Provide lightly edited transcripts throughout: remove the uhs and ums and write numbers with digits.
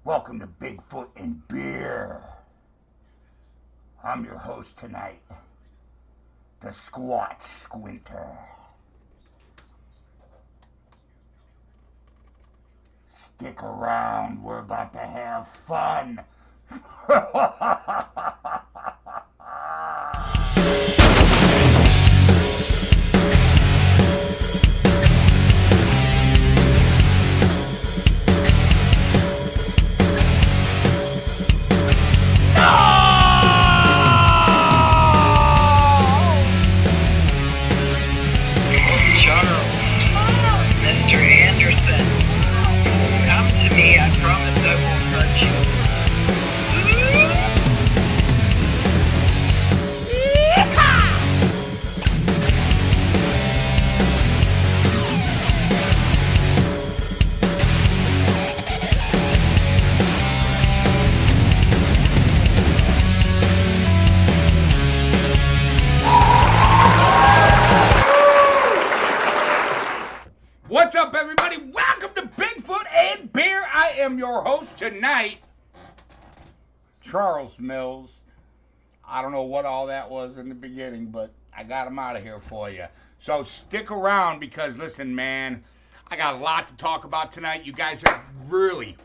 Welcome to Bigfoot and Beer. I'm your host tonight, the Squatch Squinter. Stick around, we're about to have fun. Mr. Anderson, come to me, I promise I won't hurt you. What's up, everybody? Welcome to Bigfoot and Beer. I am your host tonight, Charles Mills. I don't know what all that was in the beginning, but I got him out of here for you. So stick around because, listen, man, I got a lot to talk about tonight. You guys are really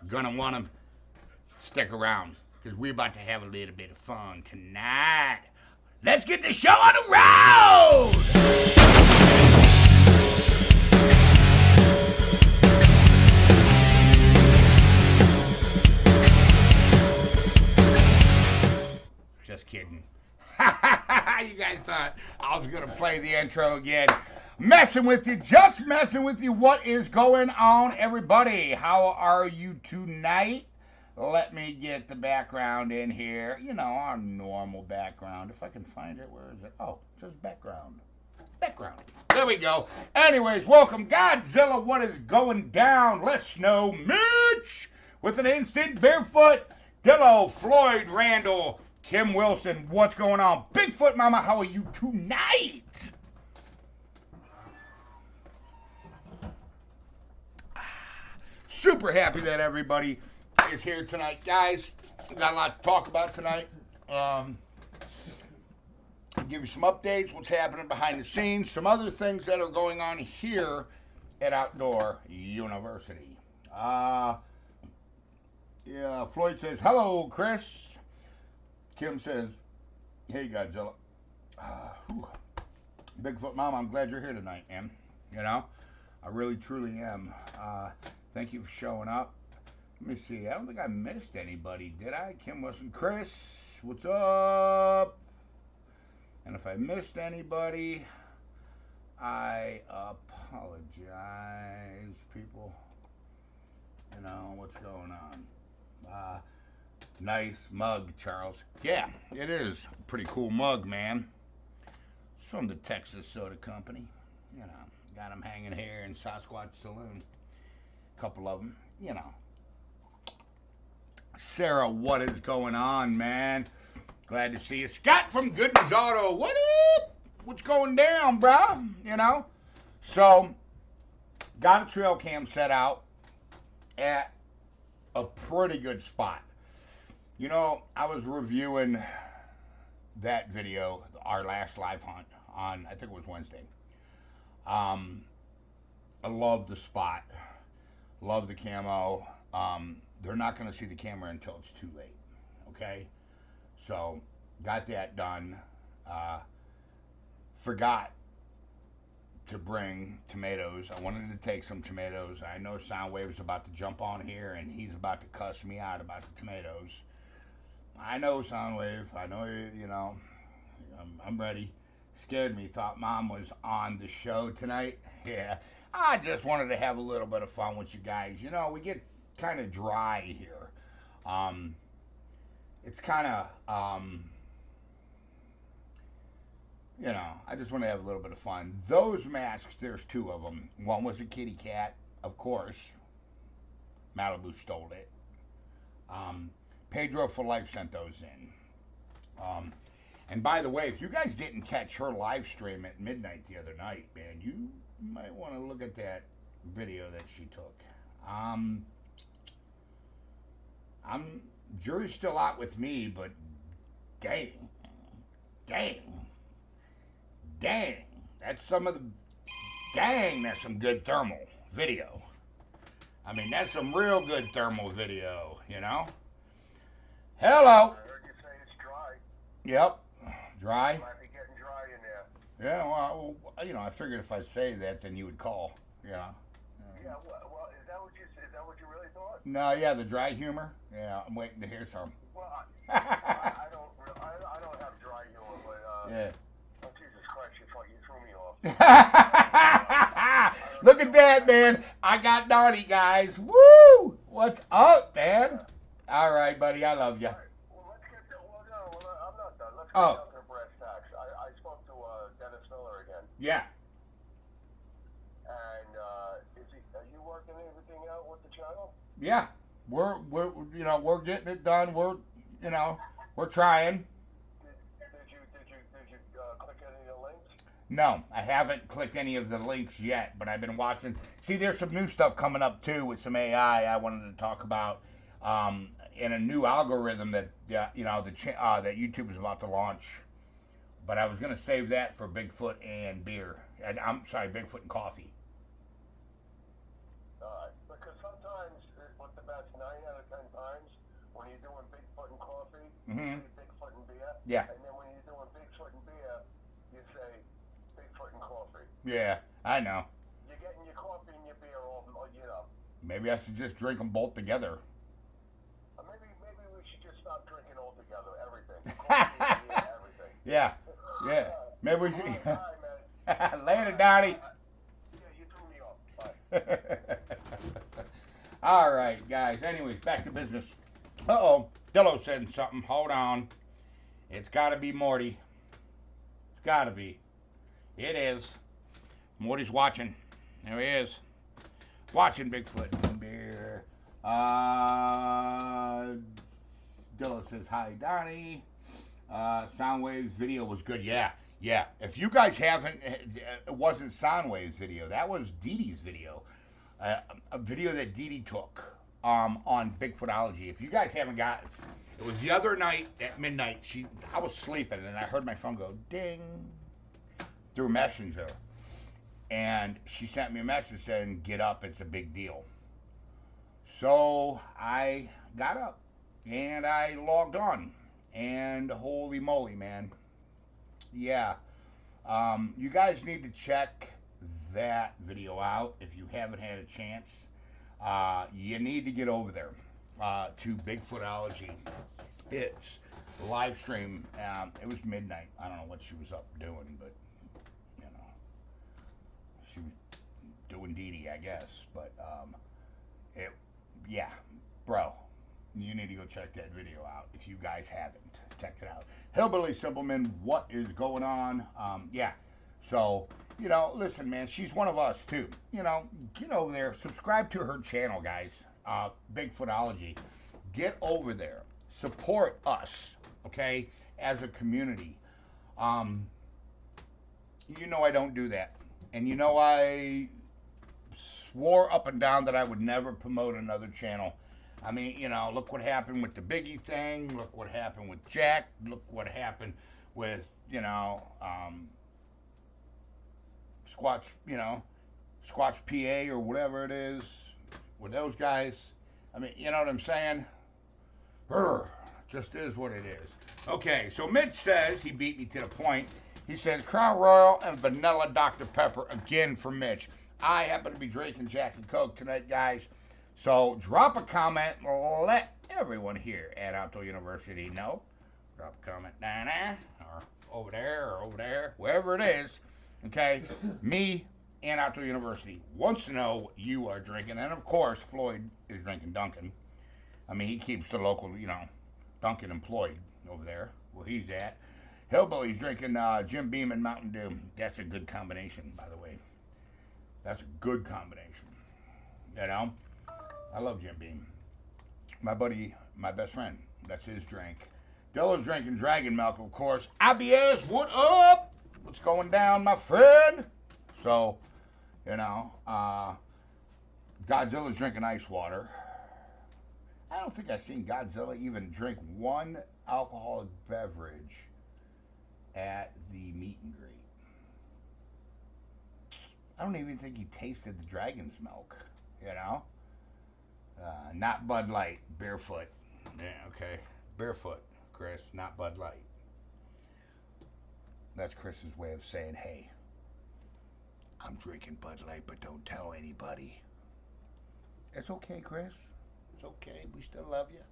going to want to stick around because we're about to have a little bit of fun tonight. Let's get the show on the road! Just kidding. You guys thought I was going to play the intro again. Messing with you, just messing with you. What is going on, everybody? How are you tonight? Let me get the background in here. You know, our normal background. If I can find it, where is it? Oh, just background. Background. There we go. Anyways, welcome, Godzilla. What is going down? Les Snow, Mitch, with an instant Barefoot, Dillo, Floyd, Randall, Kim Wilson, what's going on? Bigfoot Mama, how are you tonight? Super happy that everybody is here tonight, guys. Got a lot to talk about tonight. Give you some updates, what's happening behind the scenes, some other things that are going on here at Outdoor University. Floyd says, hello, Chris. Kim says, hey, Godzilla. Bigfoot Mom, I'm glad you're here tonight, man. You know, I really, truly am. Thank you for showing up. Let me see. I don't think I missed anybody, did I? Kim Wilson, Chris, what's up? And if I missed anybody, I apologize, people. You know, what's going on? Nice mug, Charles. Yeah, it is a pretty cool mug, man. It's from the Texas Soda Company. You know, got them hanging here in Sasquatch Saloon. A couple of them, you know. Sarah, what is going on, man? Glad to see you. Scott from Goodness Auto. What up? What's going down, bro? You know? So, got a trail cam set out at a pretty good spot. You know, I was reviewing that video, our last live hunt, on, I think it was Wednesday. I love the spot. Love the camo. They're not going to see the camera until it's too late. Okay? So, got that done. Forgot to bring tomatoes. I wanted to take some tomatoes. I know Soundwave's about to jump on here, and he's about to cuss me out about the tomatoes. I know, Soundwave. I know, you know. I'm ready. Scared me. Thought Mom was on the show tonight. Yeah. I just wanted to have a little bit of fun with you guys. You know, we get kind of dry here. It's kind of, you know, I just want to have a little bit of fun. Those masks, there's two of them. One was a kitty cat, of course. Malibu stole it. Pedro for Life sent those in. And by the way, if you guys didn't catch her live stream at midnight the other night, man, you might want to look at that video that she took. Jury's still out with me, but dang, dang, dang. That's some of the that's some good thermal video. I mean, that's some real good thermal video, you know? Hello. I heard you say it's dry. Yep. Dry. Might be getting dry in there. Yeah, well, you know, I figured if I say that, then you would call, you know? Yeah, well, is that what you really thought? No, yeah, the dry humor. Yeah, I'm waiting to hear some. Well, I don't have dry humor, but Yeah. oh Jesus Christ, you threw me off. Look at that, man. I got Donnie, guys. Woo! What's up, man? All right, buddy. I love you. All right, well, let's get to, I'm not done. Let's get Oh. down to brass tacks. I spoke to Dennis Miller again, Yeah. and are you working everything out with the channel? Yeah. We're getting it done. We're trying. Did you click any of the links? No, I haven't clicked any of the links yet, but I've been watching. See, there's some new stuff coming up too with some AI I wanted to talk about, in a new algorithm that that YouTube is about to launch. But I was gonna save that for Bigfoot and beer. And I'm sorry, Bigfoot and coffee. Because sometimes, with the best 9 out of 10 times, when you're doing Bigfoot and coffee, Mhm. you say Bigfoot and beer. Yeah. And then when you're doing Bigfoot and beer, you say Bigfoot and coffee. Yeah, I know. You're getting your coffee and your beer all, you know. Maybe I should just drink them both together. Maybe we should just stop drinking all together, everything. Coffee, beer, everything. Yeah, yeah. Maybe we should. All right, man. Later, Donnie. Yeah, you threw me off. Bye. All right, guys. Anyways, back to business. Uh-oh. Dillo said something. Hold on. It's got to be Morty. It's got to be. It is. Morty's watching. There he is. Watching Bigfoot and beer. Dillo says, hi, Donnie. Soundwave's video was good. Yeah. If you guys haven't, it wasn't Soundwave's video. That was Dee Dee's video. A video that Dee Dee took on Bigfootology. If you guys haven't got it was the other night at midnight. I was sleeping and I heard my phone go ding through Messenger. And she sent me a message saying, get up, it's a big deal. So I got up and I logged on. And holy moly, man. Yeah. You guys need to check that video out if you haven't had a chance. You need to get over there to Bigfootology. It's live stream. It was midnight. I don't know what she was up doing, but you know, she was doing Dee Dee, I guess. But yeah, bro, you need to go check that video out if you guys haven't. Check it out. Hillbilly Simpleman, what is going on? Yeah. So, listen, man, she's one of us too. Get over there, subscribe to her channel, guys. Bigfootology. Get over there. Support us, okay, as a community. I don't do that. And I swore up and down that I would never promote another channel. I mean, look what happened with the Biggie thing. Look what happened with Jack. Look what happened with, Squatch, Squatch PA or whatever it is with those guys. I mean, you know what I'm saying? Just is what it is. Okay, so Mitch says, he beat me to the point. He says, Crown Royal and Vanilla Dr. Pepper again for Mitch. I happen to be drinking Jack and Coke tonight, guys. So drop a comment. Let everyone here at Alto University know. Drop a comment down there or over there, wherever it is. Okay? Me and Alto University wants to know what you are drinking. And, of course, Floyd is drinking Dunkin'. I mean, he keeps the local, Dunkin' employed over there where he's at. Hillbilly's drinking Jim Beam and Mountain Dew. That's a good combination, by the way. That's a good combination. I love Jim Beam. My buddy, my best friend, that's his drink. Dillo's drinking Dragon Milk, of course. IBS, what up? What's going down, my friend? So, Godzilla's drinking ice water. I don't think I've seen Godzilla even drink one alcoholic beverage at the meet and greet. I don't even think he tasted the dragon's milk, you know? Not Bud Light, Barefoot. Yeah, okay. Barefoot, Chris, not Bud Light. That's Chris's way of saying, hey, I'm drinking Bud Light, but don't tell anybody. It's okay, Chris. It's okay. We still love you.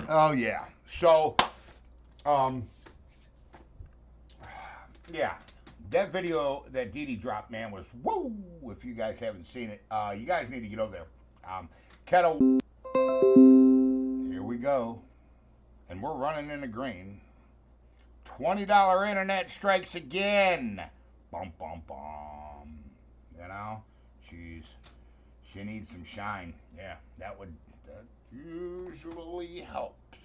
Oh, yeah. So, yeah. That video that Dee Dee dropped, man, was woo! If you guys haven't seen it, you guys need to get over there. Kettle. Here we go. And we're running in the green. $20 internet strikes again. Bum, bum, bum. You know? She needs some shine. Yeah, that usually helps.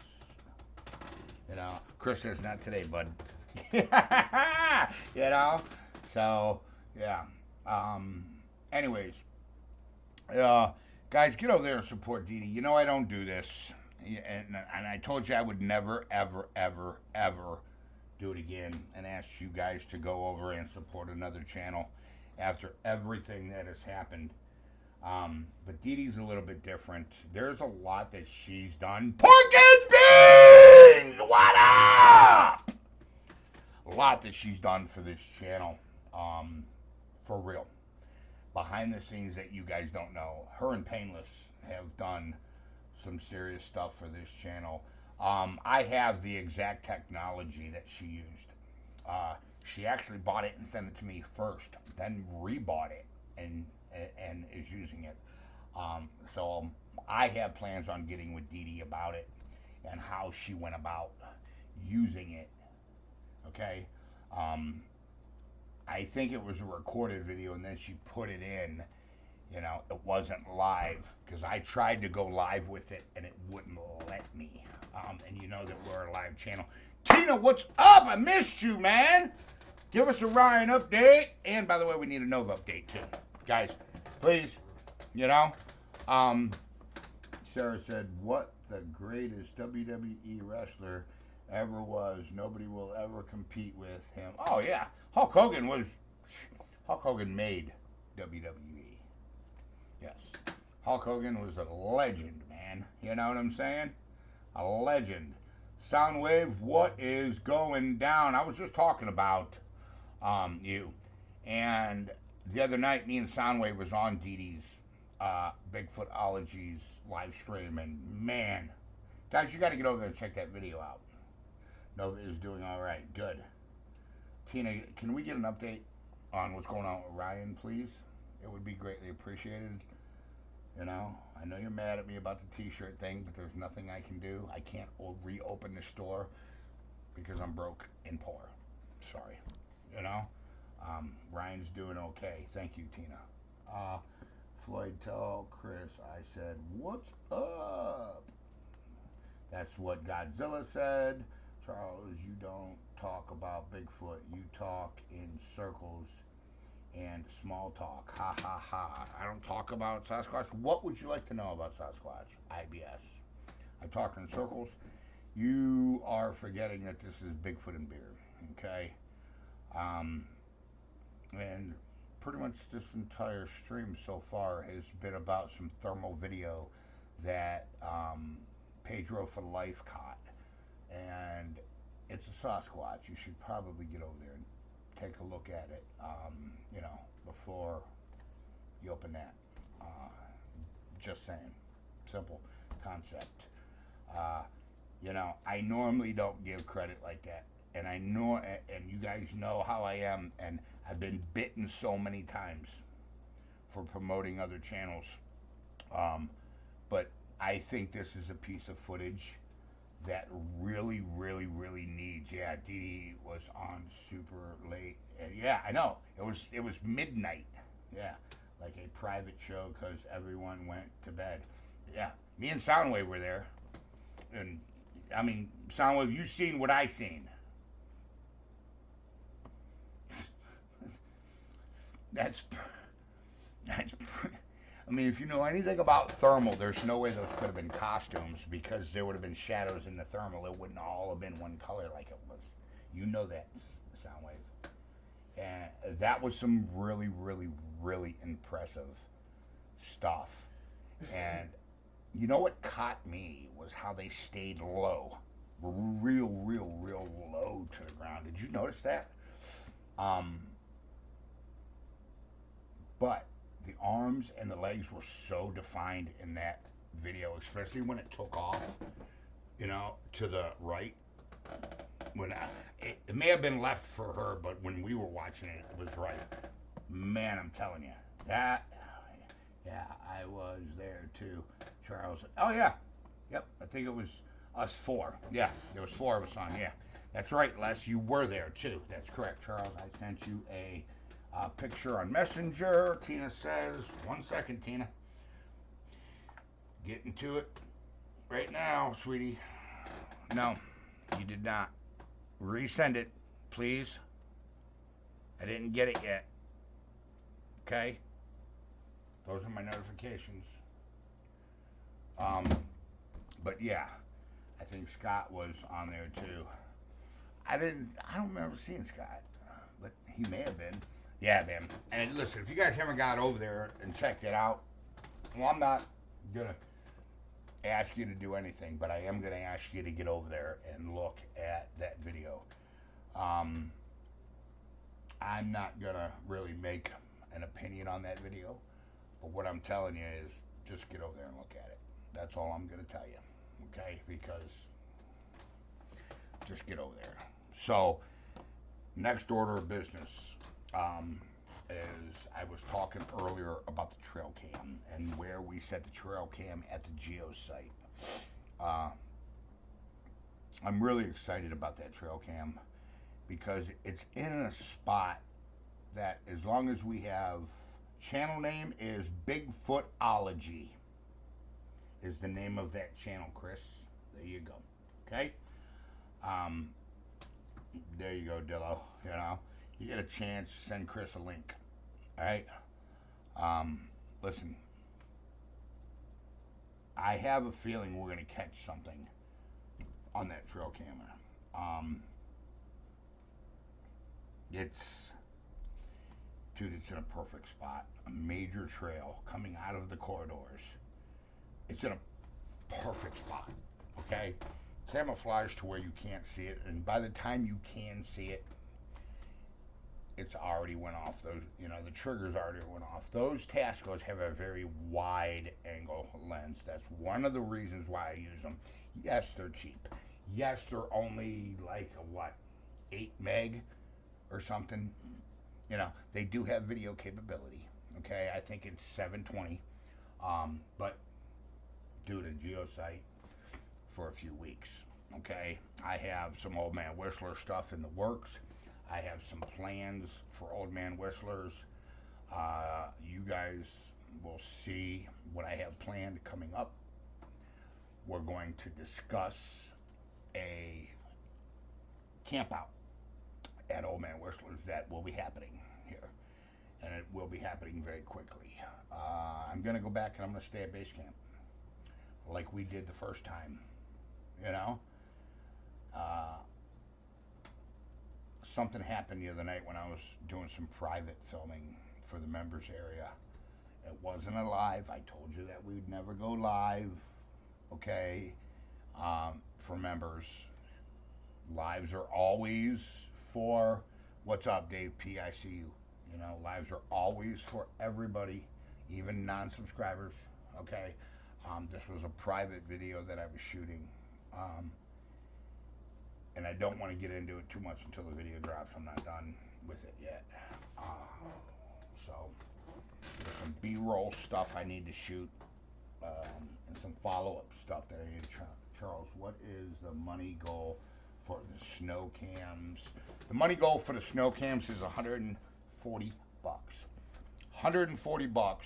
You know? Chris says, not today, bud. You know? So, yeah. Anyways. Guys, get over there and support Dee Dee. You know I don't do this. And I told you I would never, ever, ever, ever do it again and ask you guys to go over and support another channel after everything that has happened. But Dee Dee's a little bit different. There's a lot that she's done. Pork and beans! What up? A lot that she's done for this channel. For real. Behind the scenes that you guys don't know. Her and Painless have done some serious stuff for this channel. I have the exact technology that she used. She actually bought it and sent it to me first, then rebought it and is using it. So I have plans on getting with Dee Dee about it and how she went about using it. Okay? I think it was a recorded video and then she put it in. You know, it wasn't live because I tried to go live with it and it wouldn't let me. And you know that we're a live channel. Tina, what's up? I missed you, man. Give us a Ryan update. And by the way, we need a Nova update too. Guys, please, you know. Sarah said, what the greatest WWE wrestler ever was. Nobody will ever compete with him. Oh, yeah. Hulk Hogan made WWE. Yes. Hulk Hogan was a legend, man. You know what I'm saying? A legend. Soundwave, what is going down? I was just talking about you. And the other night, me and Soundwave was on Dee Dee's Bigfootology's live stream. And, man, guys, you got to get over there and check that video out. Nova is doing all right. Good. Tina, can we get an update on what's going on with Ryan, please? It would be greatly appreciated. You know, I know you're mad at me about the t-shirt thing, but there's nothing I can do. I can't reopen the store because I'm broke and poor. Sorry. You know, Ryan's doing okay. Thank you, Tina. Floyd, tell Chris I said, what's up? That's what Godzilla said. Charles, you don't talk about Bigfoot. You talk in circles and small talk. Ha ha ha. I don't talk about Sasquatch. What would you like to know about Sasquatch? IBS. I talk in circles. You are forgetting that this is Bigfoot and beer. Okay? And pretty much this entire stream so far has been about some thermal video that Pedro for Life caught. And it's a Sasquatch. You should probably get over there and take a look at it, you know, before you open that. Just saying. Simple concept. You know, I normally don't give credit like that. And I know, and you guys know how I am, and I've been bitten so many times for promoting other channels. But I think this is a piece of footage that really, really, really needs. Yeah, Dee Dee was on super late. And yeah, I know. It was midnight. Yeah, like a private show because everyone went to bed. Yeah, me and Soundwave were there. And, I mean, Soundwave, you seen what I seen. I mean, if you know anything about thermal, there's no way those could have been costumes because there would have been shadows in the thermal. It wouldn't all have been one color like it was. You know that, Soundwave. And that was some really, really, really impressive stuff. And you know what caught me was how they stayed low. Real, real, real low to the ground. Did you notice that? Um, but the arms and the legs were so defined in that video, especially when it took off, to the right. It may have been left for her, but when we were watching it, it was right. Man, I'm telling you, that, yeah, I was there too. Charles, oh yeah, yep, I think it was us four. Yeah, there was four of us on, yeah. That's right, Les, you were there too. That's correct, Charles. I sent you a picture on Messenger. Tina says, 1 second, Tina. Getting to it right now, sweetie. No, you did not. Resend it, please. I didn't get it yet. Okay? Those are my notifications. But yeah, I think Scott was on there too. I don't remember seeing Scott, but he may have been. Yeah, man. And listen, if you guys haven't got over there and checked it out, well, I'm not gonna ask you to do anything, but I am gonna ask you to get over there and look at that video. I'm not gonna really make an opinion on that video, but what I'm telling you is just get over there and look at it. That's all I'm gonna tell you, okay? Because just get over there. So, next order of business is I was talking earlier about the trail cam and where we set the trail cam at the geo site. I'm really excited about that trail cam because it's in a spot that, as long as we have, channel name is Bigfootology is the name of that channel, Chris. There you go. Okay? There you go, Dillo. You get a chance, send Chris a link. Alright? Listen. I have a feeling we're going to catch something on that trail camera. Dude, it's in a perfect spot. A major trail coming out of the corridors. It's in a perfect spot. Okay? Camouflage to where you can't see it, and by the time you can see it, it's already went off. Those, the triggers already went off. Those Tascos have a very wide angle lens. That's one of the reasons why I use them. Yes, they're cheap. Yes, they're only like 8 meg or something. They do have video capability. Okay, I think it's 720. But due to Geosite for a few weeks. Okay, I have some Old Man Whistler stuff in the works. I have some plans for Old Man Whistlers. You guys will see what I have planned coming up. We're going to discuss a camp out at Old Man Whistlers that will be happening here, and it will be happening very quickly. I'm going to go back and I'm going to stay at base camp like we did the first time. Something happened the other night when I was doing some private filming for the members area. It wasn't a live. I told you that we'd never go live, okay, for members. Lives are always for, what's up, Dave P? I see you. Lives are always for everybody, even non-subscribers, okay? This was a private video that I was shooting. And I don't want to get into it too much until the video drops. I'm not done with it yet. So, there's some B-roll stuff I need to shoot, and some follow-up stuff that I need to Charles, what is the money goal for the snow cams? The money goal for the snow cams is $140. $140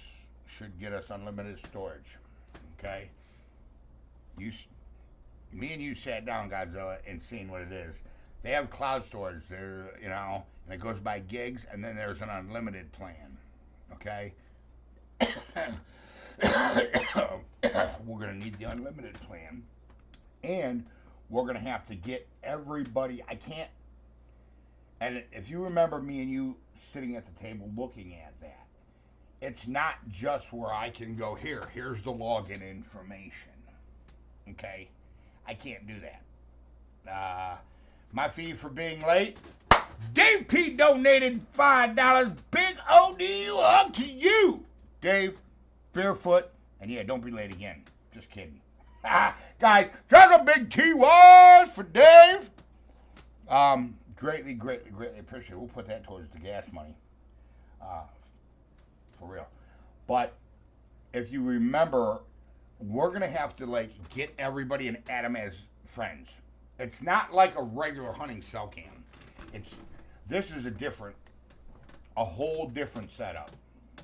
should get us unlimited storage. Okay? Me and you sat down, Godzilla, and seen what it is. They have cloud storage there, and it goes by gigs, and then there's an unlimited plan. Okay? We're going to need the unlimited plan. And we're going to have to get everybody. I can't. And if you remember me and you sitting at the table looking at that, it's not just where I can go, here's the login information. Okay? I can't do that. My fee for being late, Dave P donated $5. Big ODU up to you, Dave. Barefoot. And yeah, don't be late again. Just kidding. Guys, drop a big TY for Dave. Greatly, greatly, greatly appreciate it. We'll put that towards the gas money. For real. But if you remember, we're going to have to like get everybody and add them as friends. It's not like a regular hunting cell cam. This is a whole different setup.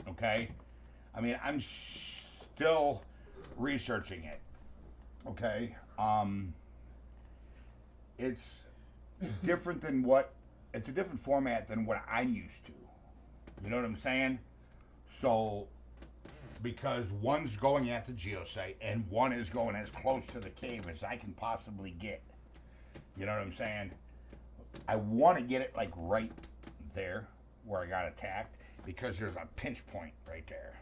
Okay? I mean, I'm still researching it. Okay? It's different than it's a different format than what I'm used to. You know what I'm saying? So, because one's going at the geosite and one is going as close to the cave as I can possibly get. You know what I'm saying? I want to get it like right there where I got attacked because there's a pinch point right there.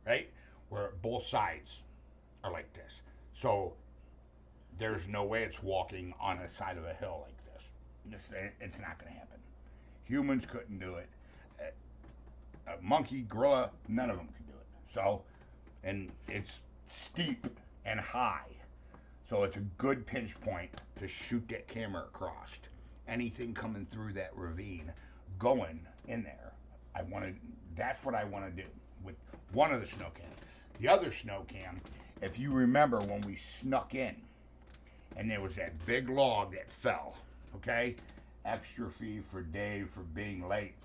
Right? Where both sides are like this. So there's no way it's walking on the side of a hill like this. It's not going to happen. Humans couldn't do it. A monkey, gorilla, none of them could do it. So, and it's steep and high. So it's a good pinch point to shoot that camera across. Anything coming through that ravine, going in there. That's what I want to do with one of the snow cams. The other snow cam, if you remember when we snuck in, and there was that big log that fell, okay? Extra fee for Dave for being late.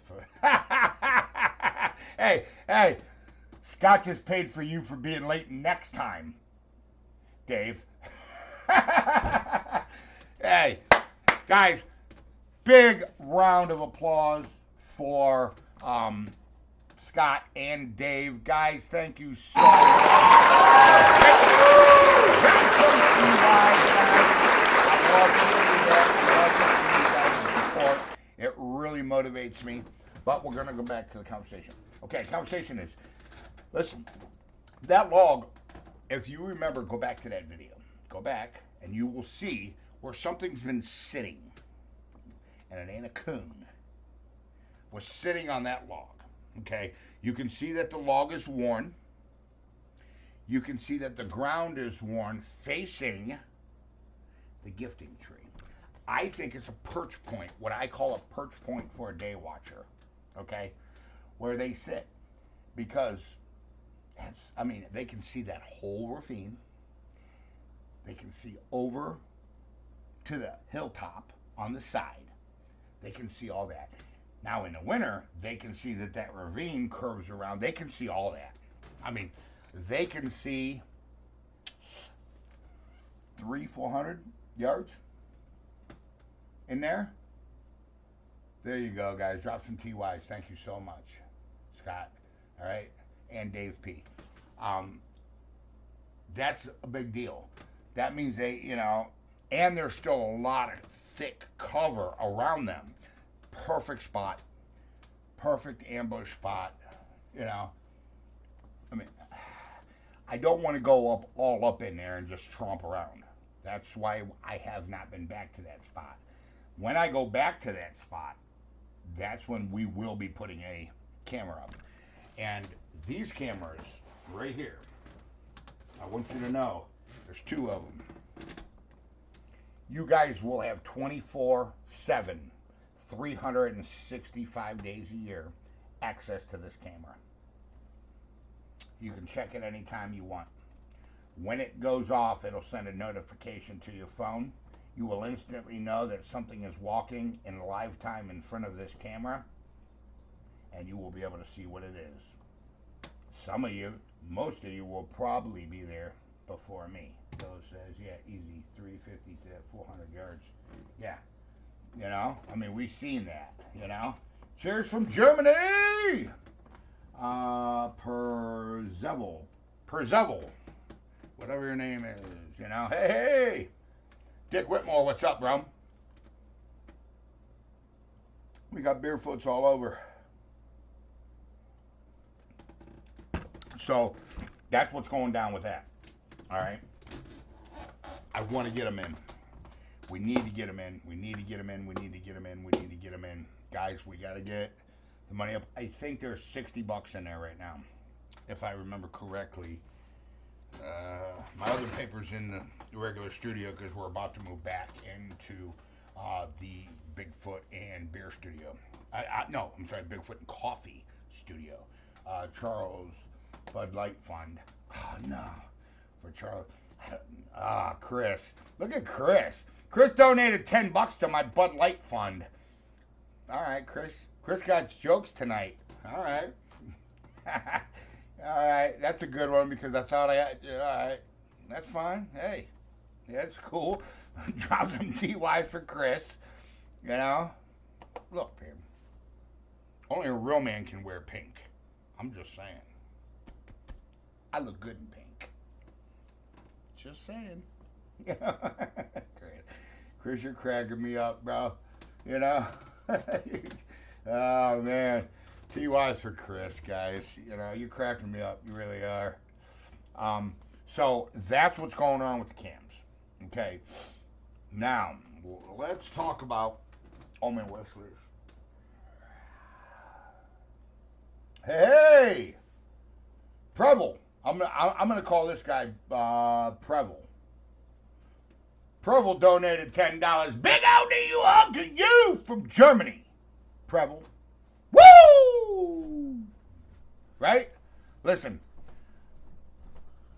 Hey, Scott just paid for you for being late next time, Dave. Hey, guys, big round of applause for Scott and Dave. Guys, thank you so much. It really motivates me. But we're going to go back to the conversation. Okay, conversation is, listen, that log, if you remember, go back to that video. Go back, and you will see where something's been sitting. And it ain't a coon. Was sitting on that log. Okay, you can see that the log is worn. You can see that the ground is worn facing the gifting tree. I think it's a perch point, what I call a perch point for a day watcher, okay, where they sit, because they can see that whole ravine. They can see over to the hilltop on the side. They can see all that. Now in the winter, they can see that ravine curves around. They can see all that. I mean, they can see 300-400 yards in there. There you go, guys. Drop some TYs. Thank you so much, Scott. All right, and Dave P. That's a big deal. That means they, and there's still a lot of thick cover around them. Perfect spot. Perfect ambush spot. I don't want to go all up in there and just tromp around. That's why I have not been back to that spot. When I go back to that spot, that's when we will be putting a camera up. And these cameras right here, I want you to know, there's two of them. You guys will have 24/7, 365 days a year, access to this camera. You can check it anytime you want. When it goes off, it'll send a notification to your phone. You will instantly know that something is walking in live time in front of this camera, and you will be able to see what it is. Some of you, most of you will probably be there before me. So it says, yeah, easy, 350 to 400 yards. Yeah, we've seen that, Cheers from Germany! Perzeval, whatever your name is, you know. Hey, hey, Dick Whitmore, what's up, bro? We got Bigfoots all over. So that's what's going down with that. All right. I want to get them in. We need to get them in. We need to get them in. We need to get them in. We need to get them in. Guys, we got to get the money up. I think there's $60 in there right now, if I remember correctly. My other paper's in the regular studio because we're about to move back into the Bigfoot and Beer studio. No, I'm sorry, Bigfoot and Coffee studio. Charles Bud Light Fund. Oh, no. For Charles. Chris. Look at Chris. Chris donated $10 to my Bud Light Fund. All right, Chris. Chris got jokes tonight. All right. All right. That's a good one because I thought all right. That's fine. Hey. Yeah, it's cool. Drop some TY for Chris. You know? Look, man. Only a real man can wear pink. I'm just saying. I look good in pink. Just saying. Chris, you're cracking me up, bro. You know? Oh, man. TY's for Chris, guys. You know, you're cracking me up. You really are. So that's what's going on with the cams. Okay. Now, let's talk about Omen Whistlers. Hey! Preble. I'm gonna call this guy Preble. Preble donated $10. Big ODU hug to you from Germany. Preble. Woo! Right? Listen.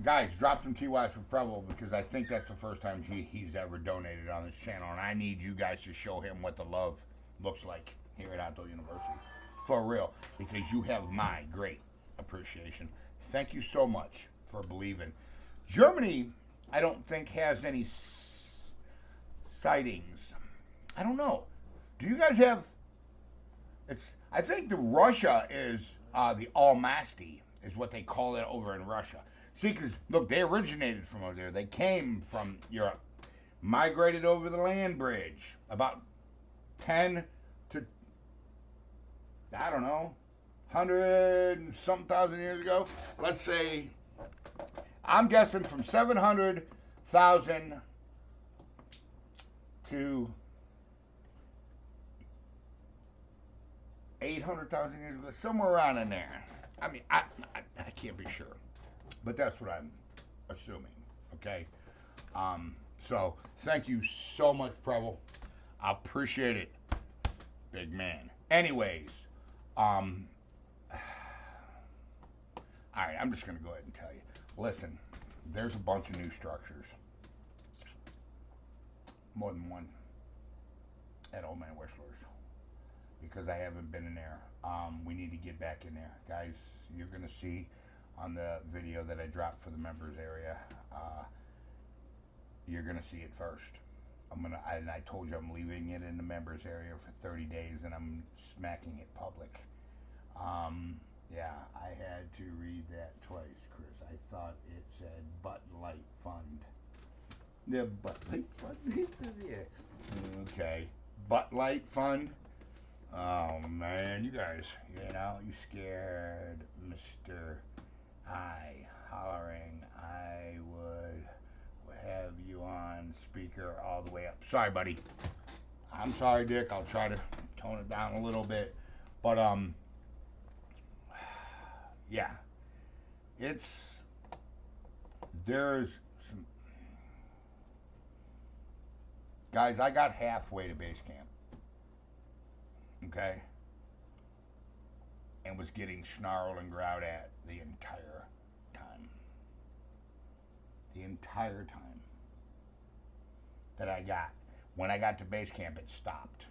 Guys, drop some TYs for Preble because I think that's the first time he's ever donated on this channel. And I need you guys to show him what the love looks like here at Outdoor University. For real. Because you have my great appreciation. Thank you so much for believing. Germany, I don't think has any sightings. I don't know. Do you guys have? I think the Russia is the Almasty is what they call it over in Russia. See, because look, they originated from over there. They came from Europe, migrated over the land bridge about 10 to I don't know. 100 and some thousand years ago. Let's say, I'm guessing from 700,000 to 800,000 years ago, somewhere around in there. I mean, I can't be sure, but that's what I'm assuming. Okay. So thank you so much, Preble. I appreciate it, big man. Anyways, all right, I'm just going to go ahead and tell you. Listen, there's a bunch of new structures. More than one at Old Man Whistlers. Because I haven't been in there. We need to get back in there. Guys, you're going to see on the video that I dropped for the members area, you're going to see it first. And I told you I'm leaving it in the members area for 30 days and I'm smacking it public. Yeah, I had to read that twice, Chris. I thought it said Butt Light Fund. The Butt Light Fund? Yeah. Okay. Butt Light Fund? Oh, man, you guys, you know, you scared Mr. I hollering I would have you on speaker all the way up. Sorry, buddy. I'm sorry, Dick. I'll try to tone it down a little bit. But, yeah, there's some, guys, I got halfway to base camp, okay, and was getting snarled and growled at the entire time that when I got to base camp, it stopped,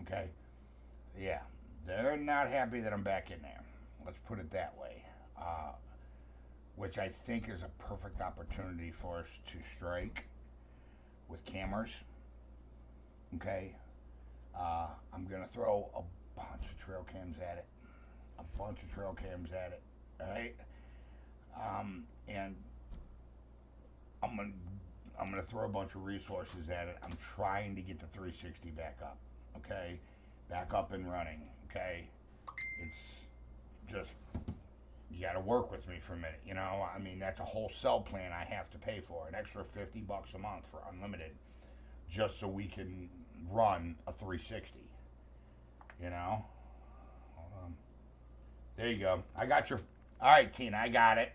okay, yeah. They're not happy that I'm back in there. Let's put it that way. Which I think is a perfect opportunity for us to strike with cameras. Okay? I'm going to throw a bunch of trail cams at it. a bunch of trail cams at it. All right, and I'm gonna throw a bunch of resources at it. I'm trying to get the 360 back up. Okay, back up and running. Okay, it's just you got to work with me for a minute. You know, I mean that's a whole cell plan I have to pay for, an extra $50 a month for unlimited, just so we can run a 360. You know. There you go. I got your. All right, Tina, I got it.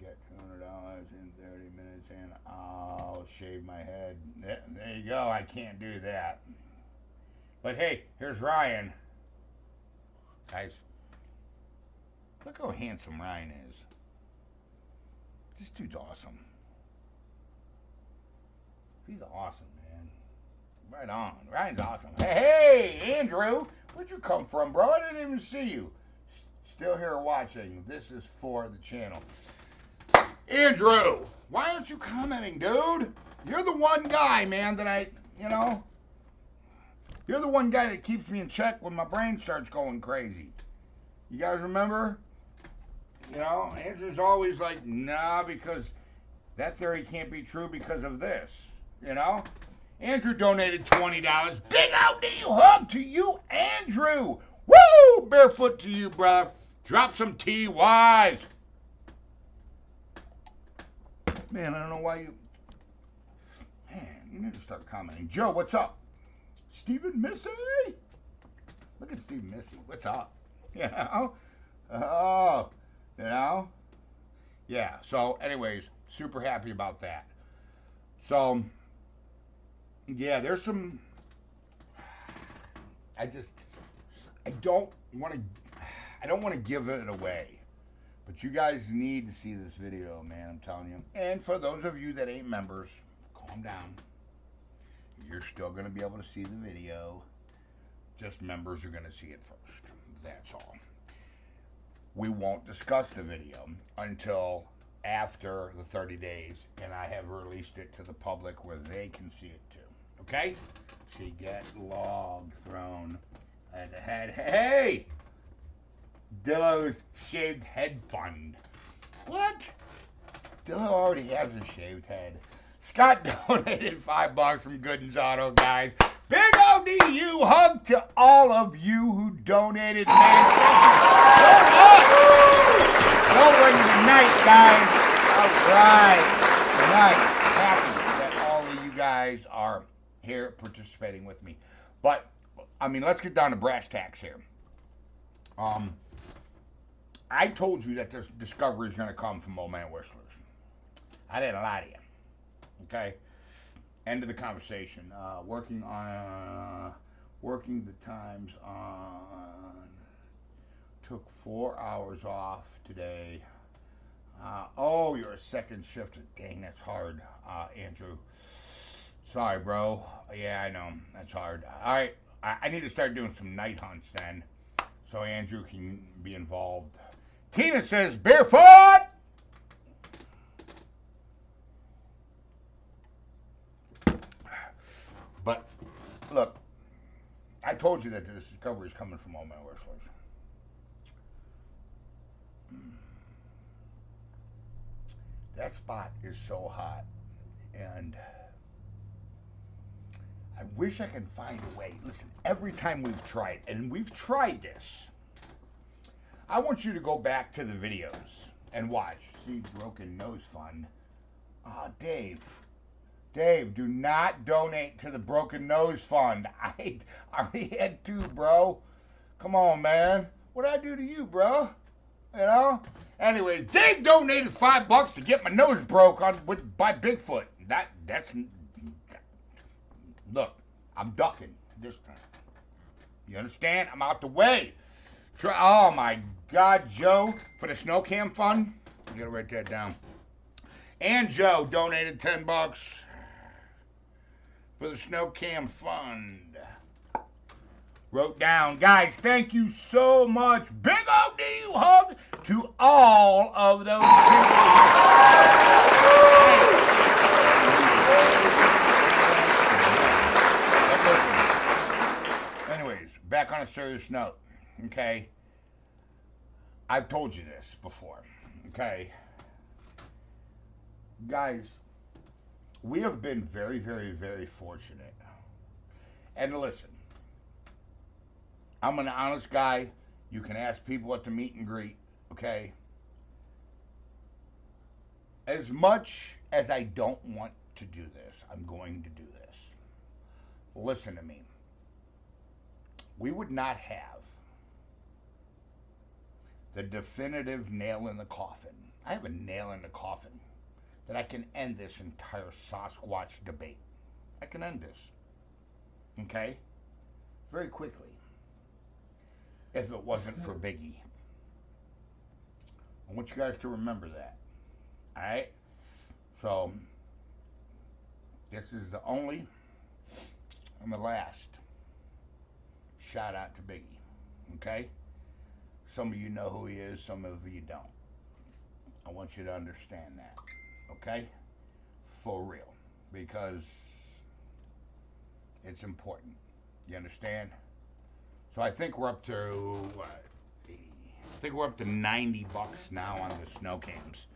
Get $200 in 30 minutes, and I'll shave my head. There you go. I can't do that. But hey, here's Ryan. Guys, look how handsome Ryan is. This dude's awesome. He's awesome, man. Right on. Ryan's awesome. Hey, Andrew, where'd you come from, bro? I didn't even see you. Still here watching. This is for the channel. Andrew, why aren't you commenting, dude? You're the one guy, man, that you're the one guy that keeps me in check when my brain starts going crazy. You guys remember? You know, Andrew's always like, nah, because that theory can't be true because of this. You know? Andrew donated $20. Big OD hug to you, Andrew. Woo! Barefoot to you, brother. Drop some TYs. Man, I don't know why you... Man, you need to start commenting. Joe, what's up? Stephen Missy? Look at Stephen Missy. What's up? You know? Oh, you know? Yeah, so anyways, super happy about that. So, yeah, there's some... I don't want to give it away. But you guys need to see this video, man, I'm telling you. And for those of you that ain't members, calm down. You're still going to be able to see the video. Just members are going to see it first. That's all. We won't discuss the video until after the 30 days, and I have released it to the public where they can see it too. Okay? So you get log thrown at the head. Hey! Dillo's shaved head fund. What? Dillo already has a shaved head. Scott donated $5 from Gooden's Auto, guys. Big ODU hug to all of you who donated, man. Thank you so much. Celebrating tonight, guys. All right. Tonight, happy that all of you guys are here participating with me. But, I mean, let's get down to brass tacks here. I told you that this discovery is going to come from Old Man Whistlers. I didn't lie to you. Okay? End of the conversation. Working the times on... Took 4 hours off today. Oh, you're a second shifter. Dang, that's hard, Andrew. Sorry, bro. Yeah, I know. That's hard. All right. I need to start doing some night hunts then, so Andrew can be involved. Tina says, barefoot! But, look, I told you that this discovery is coming from Old Man Whistlers. That spot is so hot, and I wish I can find a way. Listen, every time we've tried, and we've tried this, I want you to go back to the videos and watch. See, Broken Nose Fund. Ah, Dave, do not donate to the Broken Nose Fund. I already had 2, bro. Come on, man. What'd I do to you, bro? You know? Anyways, Dave donated $5 to get my nose broke by Bigfoot. That's look, I'm ducking this time. You understand? I'm out the way. Oh my God, Joe, for the snow cam fund. You gotta write that down. And Joe donated $10 for the snow cam fund. Wrote down, guys, thank you so much. Big ODU hug to all of those people. Anyways, back on a serious note, okay? I've told you this before, okay? Guys, we have been very, very, very fortunate. And listen, I'm an honest guy. You can ask people at the meet and greet, okay? As much as I don't want to do this, I'm going to do this. Listen to me. We would not have the definitive nail in the coffin. I have a nail in the coffin that I can end this entire Sasquatch debate. I can end this. Okay? Very quickly. If it wasn't for Biggie. I want you guys to remember that. Alright? So, this is the only and the last shout out to Biggie. Okay? Some of you know who he is, some of you don't. I want you to understand that. Okay? For real. Because it's important. You understand? So I think we're up to, what, 80? I think we're up to $90 now on the snow cams.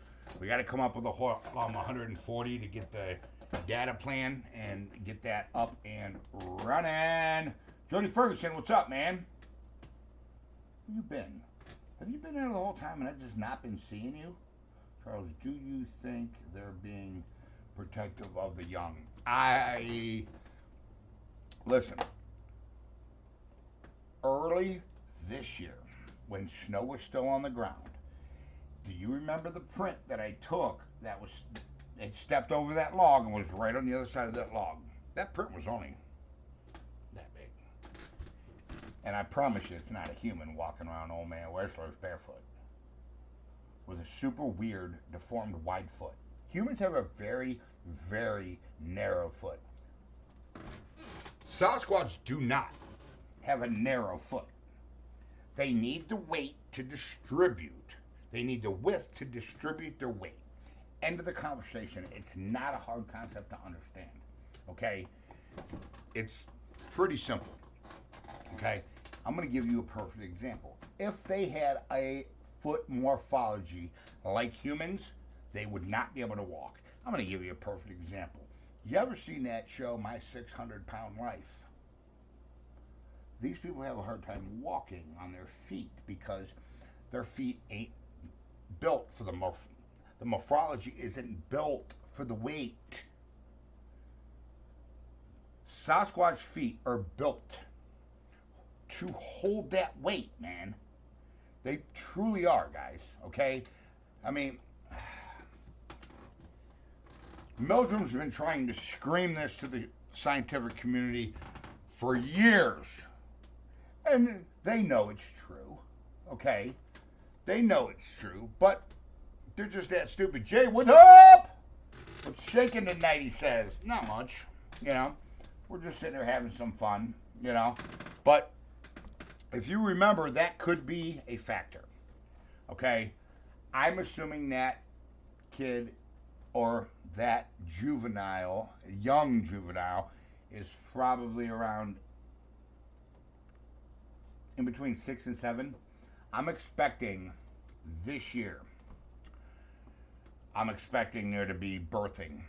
We got to come up with a 140 to get the data plan and get that up and running. Jody Ferguson, what's up, man? Where you been? Have you been there the whole time and I've just not been seeing you? Charles, do you think they're being protective of the young? Listen, early this year, when snow was still on the ground, do you remember the print that I took that was, it stepped over that log and was right on the other side of that log? That print was only that big. And I promise you, it's not a human walking around Old Man Whistler's barefoot with a super weird, deformed, wide foot. Humans have a very, very narrow foot. Sasquatch do not have a narrow foot. They need the weight to distribute. They need the width to distribute their weight. End of the conversation. It's not a hard concept to understand. Okay? It's pretty simple. Okay? I'm going to give you a perfect example. If they had a foot morphology like humans, they would not be able to walk. I'm going to give you a perfect example. You ever seen that show, My 600-Pound Life? These people have a hard time walking on their feet because their feet ain't built for the morphology isn't built for the weight. Sasquatch feet are built to hold that weight, man. They truly are, guys, okay? I mean, Meldrum's been trying to scream this to the scientific community for years. And they know it's true, okay? They know it's true, but they're just that stupid. Jay, what's up? What's shaking tonight, he says. Not much, you know. We're just sitting there having some fun, you know. But if you remember, that could be a factor, okay? I'm assuming that kid or that juvenile, young juvenile, is probably around in between 6 and 7. I'm expecting this year, I'm expecting there to be birthing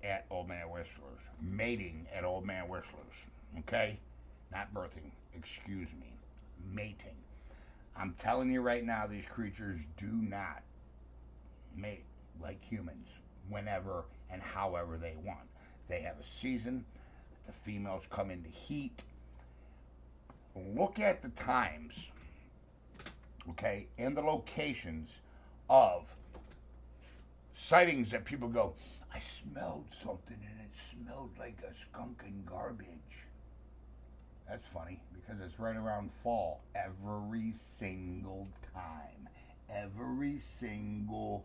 at Old Man Whistler's, mating at Old Man Whistler's, okay? Not birthing, excuse me, mating. I'm telling you right now, these creatures do not mate like humans whenever and however they want. They have a season. The females come into heat. Look at the times, okay, and the locations of sightings that people go, I smelled something and it smelled like a skunk and garbage. That's funny because it's right around fall every single time. Every single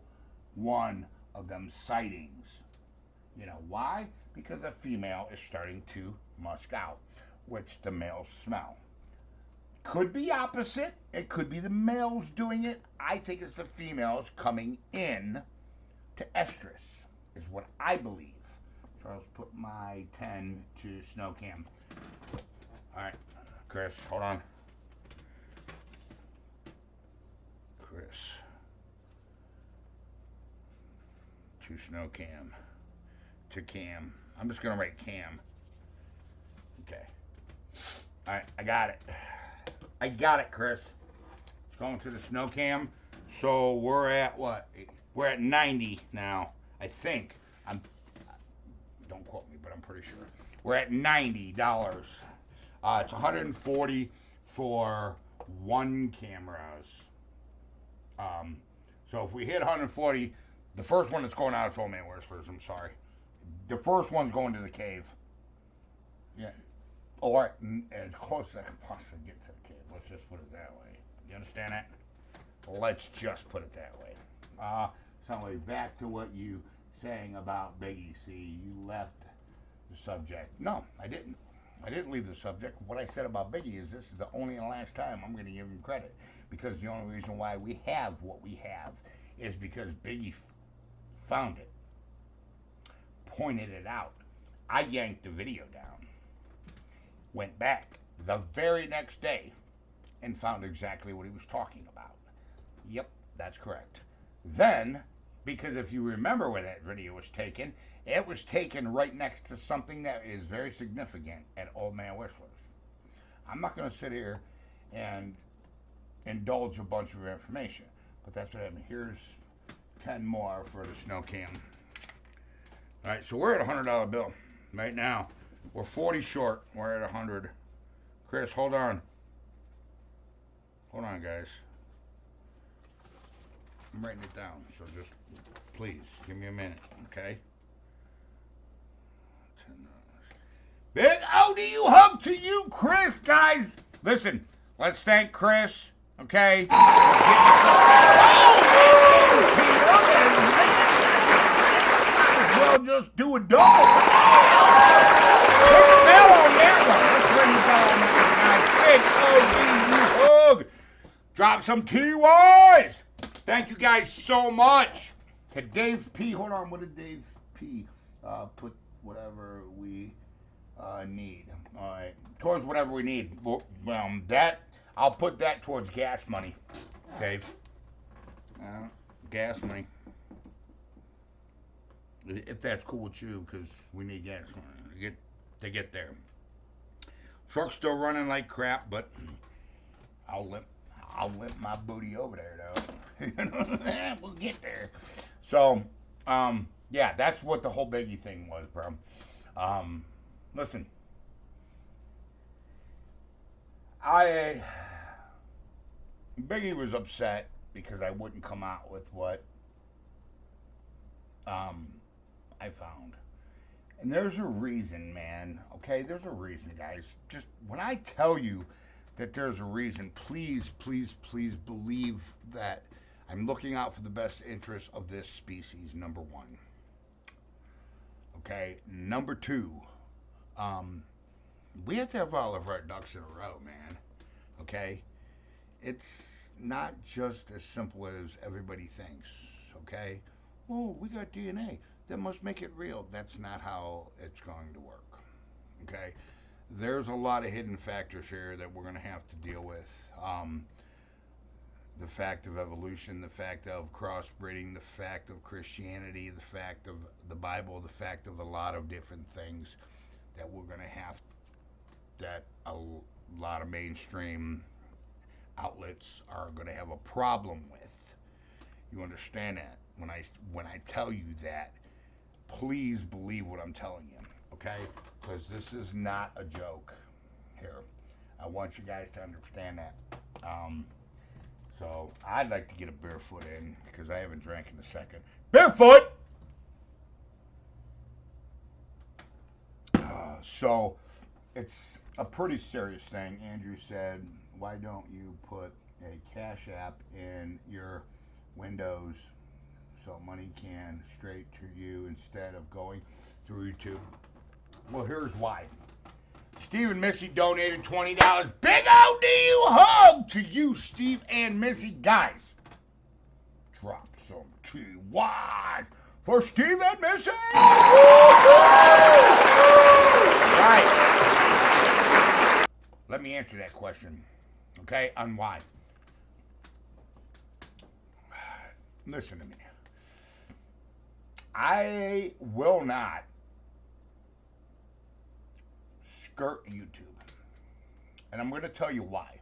one of them sightings. You know why? Because the female is starting to musk out, which the males smell. Could be opposite. It could be the males doing it. I think it's the females coming in to estrus, is what I believe. Charles, put my 10 to snow cam. All right, Chris, hold on. Chris. To Snow Cam. To Cam. I'm just going to write Cam. Okay. All right, I got it. I got it, Chris. It's going to the Snow Cam. So we're at what? We're at 90 now, I think. Don't quote me, but I'm pretty sure. We're at $90. It's $140 for one cameras. So if we hit 140, the first one that's going out is Old Man Whisperers. I'm sorry. The first one's going to the cave. Yeah. Or as close as I can possibly get to the cave. Let's just put it that way. You understand that? Let's just put it that way. So anyway, back to what you saying about Biggie. See, you left the subject. No, I didn't. I didn't leave the subject. What I said about Biggie is this is the only and last time I'm going to give him credit. Because the only reason why we have what we have is because Biggie found it. Pointed it out. I yanked the video down. Went back the very next day and found exactly what he was talking about. Yep, that's correct. Then, because if you remember where that video was taken, it was taken right next to something that is very significant at Old Man Whistlers. I'm not going to sit here and indulge a bunch of information, but that's what happened. Here's 10 more for the Snow Cam. All right, so we're at a $100 bill right now. We're 40 short. We're at 100. Chris, hold on. Hold on, guys. I'm writing it down, so just please give me a minute, okay? $10. Big ODU hug to you, Chris, guys. Listen, let's thank Chris, okay? Well, just do a double. Big bell on that one. Let's ring the bell on that one, guys. Big ODU hug. Drop some TYs. Thank you guys so much. To Dave P. Hold on, what did Dave P. Put whatever we need. All right, towards whatever we need. Well, that I'll put that towards gas money, Dave. Gas money. If that's cool with you, because we need gas money to get there. Truck's still running like crap, but I'll limp my booty over there, though. We'll get there. So, yeah, that's what the whole Biggie thing was, bro. Listen, Biggie was upset because I wouldn't come out with what I found. And there's a reason, man. Okay, there's a reason, guys. Just when I tell you that there's a reason, please, please, please believe that I'm looking out for the best interest of this species, number one. Okay, number two, we have to have all of our ducks in a row, man. Okay? It's not just as simple as everybody thinks, okay? Oh, we got DNA. That must make it real. That's not how it's going to work, okay? There's a lot of hidden factors here that we're going to have to deal with. The fact of evolution, the fact of crossbreeding, the fact of Christianity, the fact of the Bible, the fact of a lot of different things that we're going to have, that a lot of mainstream outlets are going to have a problem with. You understand that? When I tell you that, please believe what I'm telling you, okay? Because this is not a joke here. I want you guys to understand that. So I'd like to get a barefoot in because I haven't drank in a second. Barefoot! So it's a pretty serious thing. Andrew said, why don't you put a Cash App in your Windows so money can straight to you instead of going through YouTube? Well, here's why. Steve and Missy donated $20. Big ODU hug to you, Steve and Missy. Guys, drop some TY for Steve and Missy. Right. Let me answer that question, okay, on why. listen to me. I will not skirt YouTube. And I'm going to tell you why.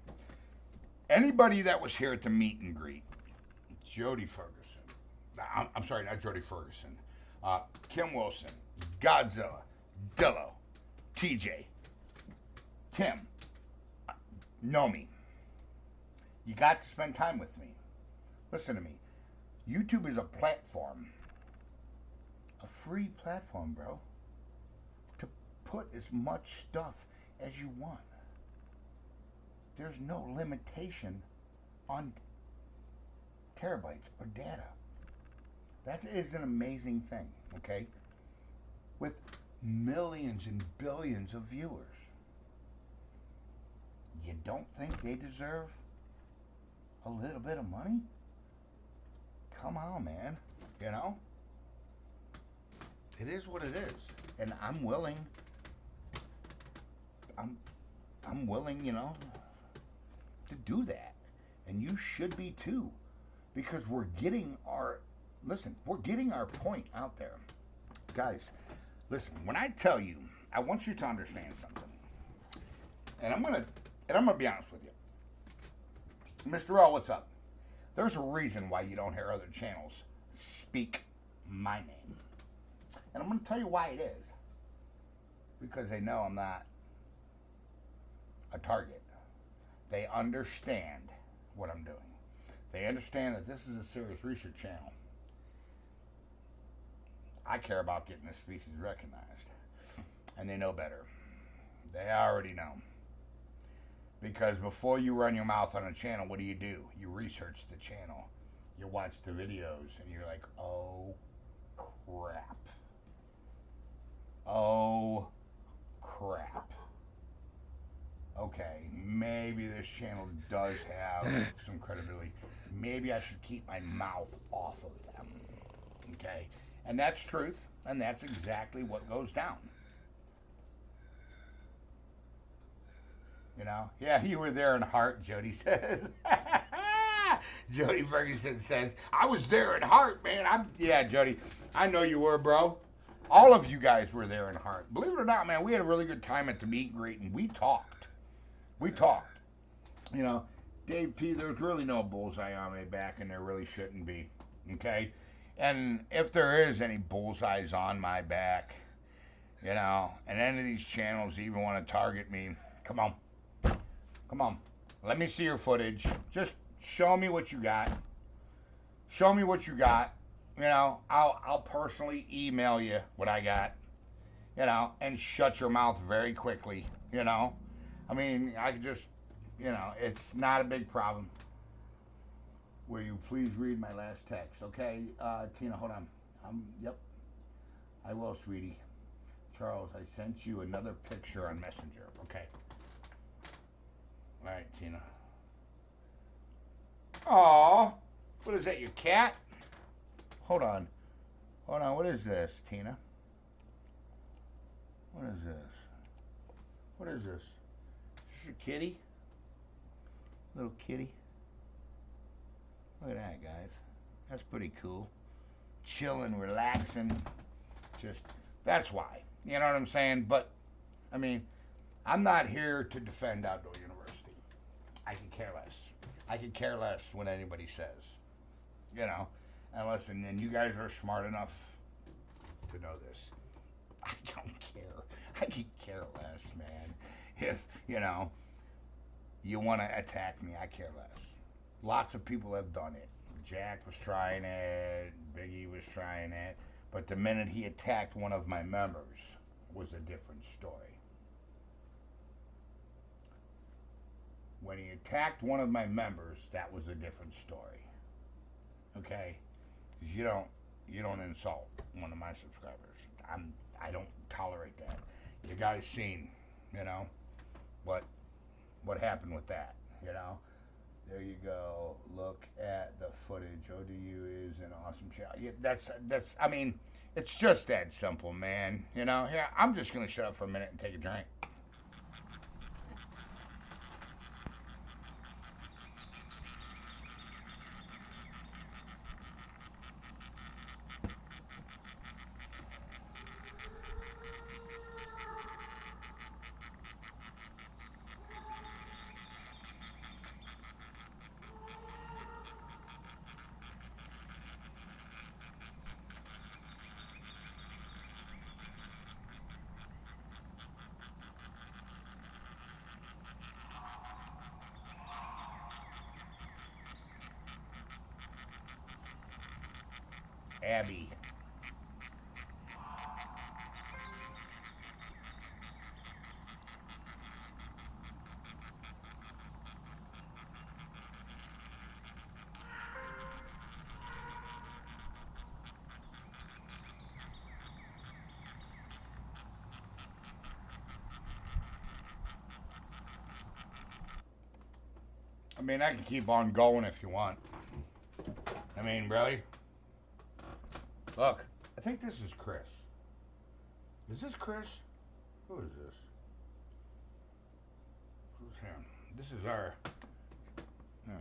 Anybody that was here at the meet and greet, Jody Ferguson, I'm sorry, not Jody Ferguson, Kim Wilson, Godzilla, Dillo, TJ, Tim, know me. You got to spend time with me. Listen to me. YouTube is a platform, a free platform, bro, to put as much stuff as you want. There's no limitation on terabytes or data. That is an amazing thing, okay? With millions and billions of viewers. You don't think they deserve a little bit of money? Come on, man. You know? It is what it is. And I'm willing, you know, to do that. And you should be too. Because we're getting our point out there. Guys, listen, when I tell you, I want you to understand something. And I'm gonna be honest with you. Mr. L, what's up? There's a reason why you don't hear other channels speak my name. And I'm gonna tell you why it is. Because they know I'm not a target. They understand what I'm doing. They understand that this is a serious research channel. I care about getting this species recognized. And they know better. They already know. Because before you run your mouth on a channel, what do? You research the channel. You watch the videos and you're like, oh crap. Oh crap. Okay, maybe this channel does have some credibility. Maybe I should keep my mouth off of them. Okay? And that's truth, and that's exactly what goes down. You know? Yeah, you were there in heart, Jody says. Jody Ferguson says, I was there in heart, man. Yeah, Jody, I know you were, bro. All of you guys were there in heart. Believe it or not, man, we had a really good time at the meet and greet, and we talked. You know, Dave P, there's really no bullseye on my back, and there really shouldn't be. Okay? And if there is any bullseyes on my back, you know, and any of these channels even want to target me, come on. Come on. Let me see your footage. Just show me what you got. Show me what you got. You know, I'll personally email you what I got. You know, and shut your mouth very quickly. You know, I mean, I could just, you know, it's not a big problem. Will you please read my last text? Okay, Tina, hold on. Yep, I will, sweetie. Charles, I sent you another picture on Messenger. Okay. All right, Tina. Aw, what is that, your cat? Hold on, what is this, Tina? What is this? What is this? Is this your kitty? Little kitty? Look at that, guys. That's pretty cool. Chilling, relaxing. Just, that's why. You know what I'm saying? But, I mean, I'm not here to defend Outdoor University. I could care less. I could care less what anybody says. You know? And listen, and you guys are smart enough to know this. I don't care. I could care less, man. If, you know, you want to attack me, I care less. Lots of people have done it. Jack was trying it. Biggie was trying it. But the minute he attacked one of my members was a different story. When he attacked one of my members, that was a different story. Okay? You don't insult one of my subscribers. I don't tolerate that. You guys seen, you know, what happened with that, you know? There you go. Look at the footage. ODU is an awesome channel. Yeah, that's. I mean, it's just that simple, man. You know. Here, I'm just gonna shut up for a minute and take a drink. Abby. I mean, I can keep on going if you want. I mean, really? Look, I think this is Chris. Is this Chris? Who is this? Who's him? This is our... No.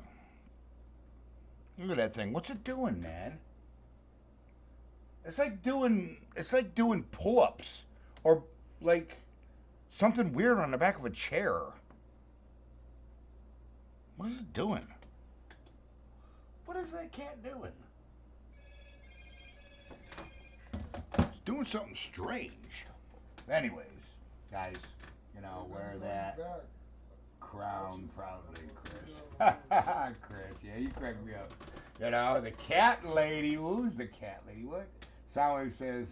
Look at that thing. What's it doing, man? It's like doing pull-ups or like something weird on the back of a chair. What is it doing? What is that cat doing? It's doing something strange. Anyways, guys, you know, wear that crown proudly, Chris. Chris, yeah, you crack me up. You know, the cat lady. Who's the cat lady? What? Someone says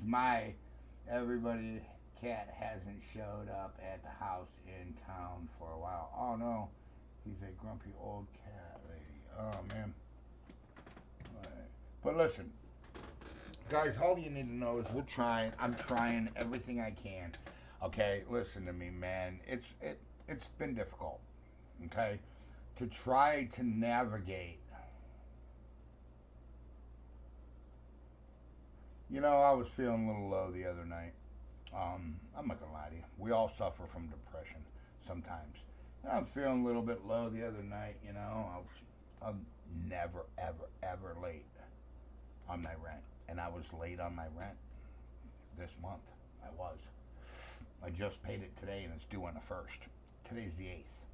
everybody cat hasn't showed up at the house in town for a while. Oh no, he's a grumpy old cat lady. Oh man. But listen, guys, all you need to know is I'm trying everything I can. Okay, listen to me, man. It's been difficult. Okay, to try to navigate. You know, I was feeling a little low the other night. I'm not gonna lie to you. We all suffer from depression sometimes. And I'm feeling a little bit low the other night. You know, I'm never, ever late on my rent, and I was late on my rent this month. I was. I just paid it today, and it's due on the 1st. Today's the 8th.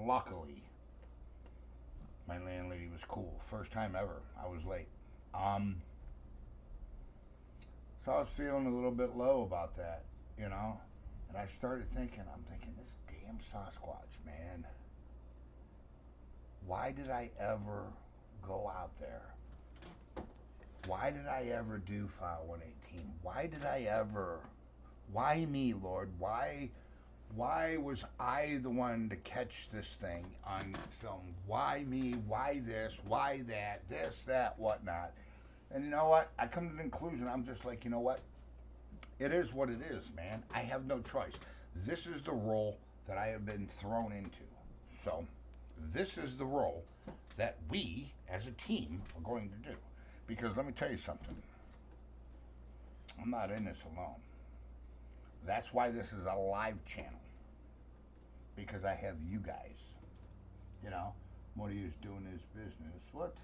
Luckily, my landlady was cool. First time ever I was late. So I was feeling a little bit low about that, you know. And I started thinking, this damn Sasquatch, man. Why did I ever go out there? Why did I ever do File 118? Why me, Lord? Why was I the one to catch this thing on film? Why me? Why this? Why that? This, that, whatnot. And you know what? I come to the conclusion, I'm just like, you know what? It is what it is, man. I have no choice. This is the role that I have been thrown into. So, this is the role that we, as a team, are going to do. Because let me tell you something. I'm not in this alone. That's why this is a live channel. Because I have you guys. You know, Morty is doing his business. What?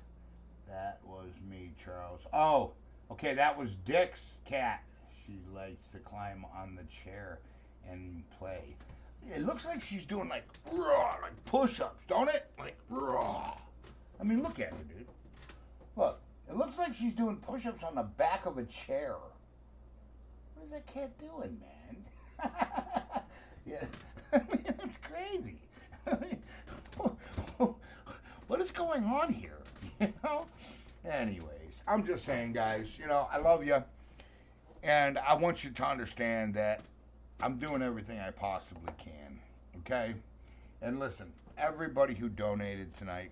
That was me, Charles. Oh, okay, that was Dick's cat. She likes to climb on the chair and play. It looks like she's doing like push-ups, don't it? Like raw. I mean, look at her, dude. Look, it looks like she's doing push-ups on the back of a chair. What is that cat doing, man? Yeah, I mean, it's crazy. I mean, what is going on here? You know? Anyways, I'm just saying, guys, you know, I love you. And I want you to understand that I'm doing everything I possibly can. Okay? And listen, everybody who donated tonight,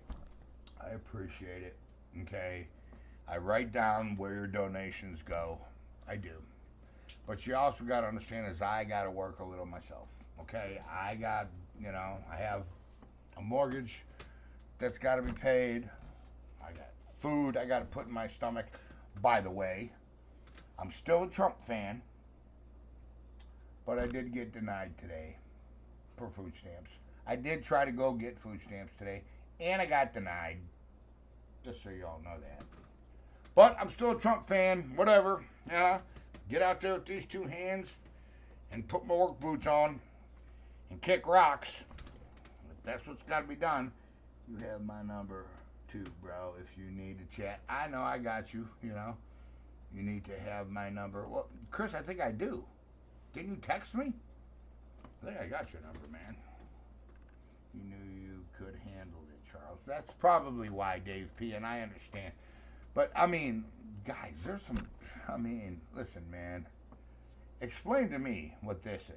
I appreciate it. Okay? I write down where your donations go. I do. But you also got to understand is I got to work a little myself. Okay? I got, you know, I have a mortgage that's got to be paid. I got food I got to put in my stomach. By the way, I'm still a Trump fan, but I did get denied today for food stamps. I did try to go get food stamps today, and I got denied. Just so you all know that. But I'm still a Trump fan, whatever. Yeah, get out there with these two hands and put my work boots on and kick rocks. If that's what's got to be done, you have my number too, bro, if you need to chat. I know I got you, you know. You need to have my number. Well, Chris, I think I do. Didn't you text me? I think I got your number, man. You knew you could handle it, Charles. That's probably why, Dave P., and I understand. But I mean, guys, there's some. I mean, listen, man. Explain to me what this is.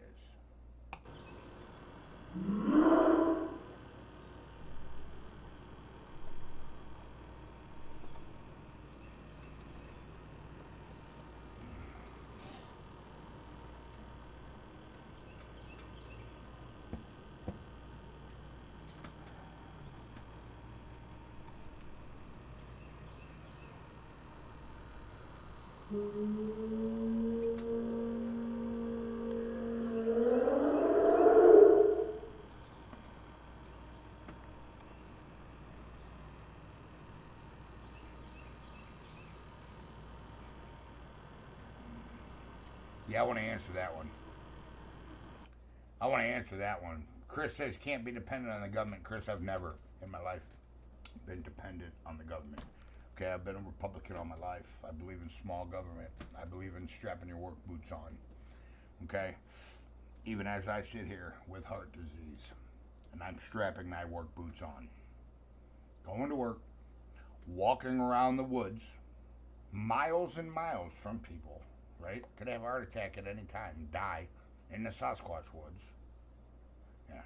Yeah, I want to answer that one. I want to answer that one. Chris says can't be dependent on the government. Chris, I've never in my life been dependent on the government. Okay, I've been a Republican all my life. I believe in small government. I believe in strapping your work boots on. Okay, even as I sit here with heart disease, and I'm strapping my work boots on, going to work, walking around the woods, miles and miles from people. Right? Could have a heart attack at any time, die in the Sasquatch woods. Yeah.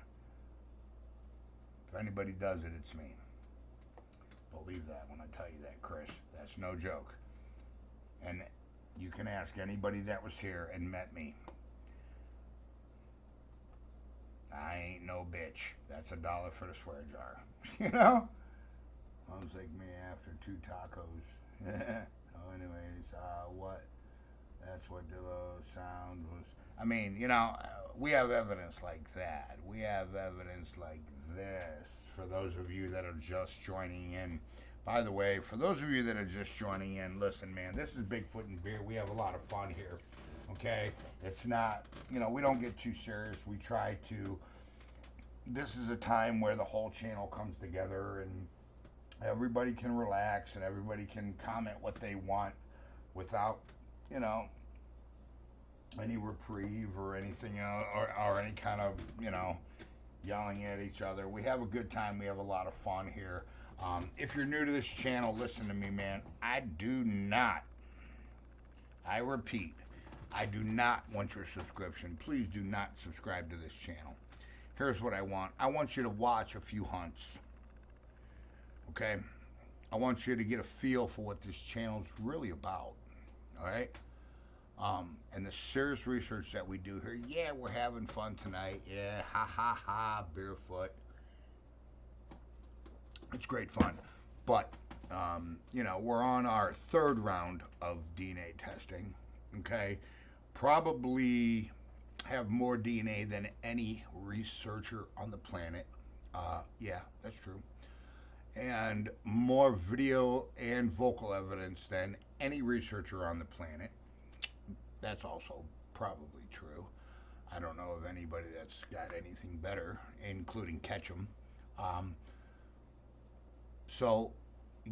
If anybody does it, it's me. Believe that when I tell you that, Chris. That's no joke. And you can ask anybody that was here and met me. I ain't no bitch. That's $1 for the swear jar. You know? Sounds like me after 2 tacos. Oh, anyways, what? That's what the sound was. I mean, we have evidence like that. We have evidence like this. For those of you that are just joining in. By the way, for those of you that are just joining in, listen, man, this is Bigfoot and Beer. We have a lot of fun here. Okay? It's not, we don't get too serious. We try to. This is a time where the whole channel comes together and everybody can relax and everybody can comment what they want without, any reprieve or anything, or any kind of, yelling at each other. We have a good time. We have a lot of fun here. If you're new to this channel, listen to me, man. I repeat, I do not want your subscription. Please do not subscribe to this channel. Here's what I want. I want you to watch a few hunts. Okay? I want you to get a feel for what this channel's really about. All right? And the serious research that we do here. Yeah, we're having fun tonight. Yeah, ha ha ha, Barefoot. It's great fun. But, we're on our 3rd round of DNA testing. Okay? Probably have more DNA than any researcher on the planet. Yeah, that's true. And more video and vocal evidence than any researcher on the planet. That's also probably true. I don't know of anybody that's got anything better, including Ketchum. So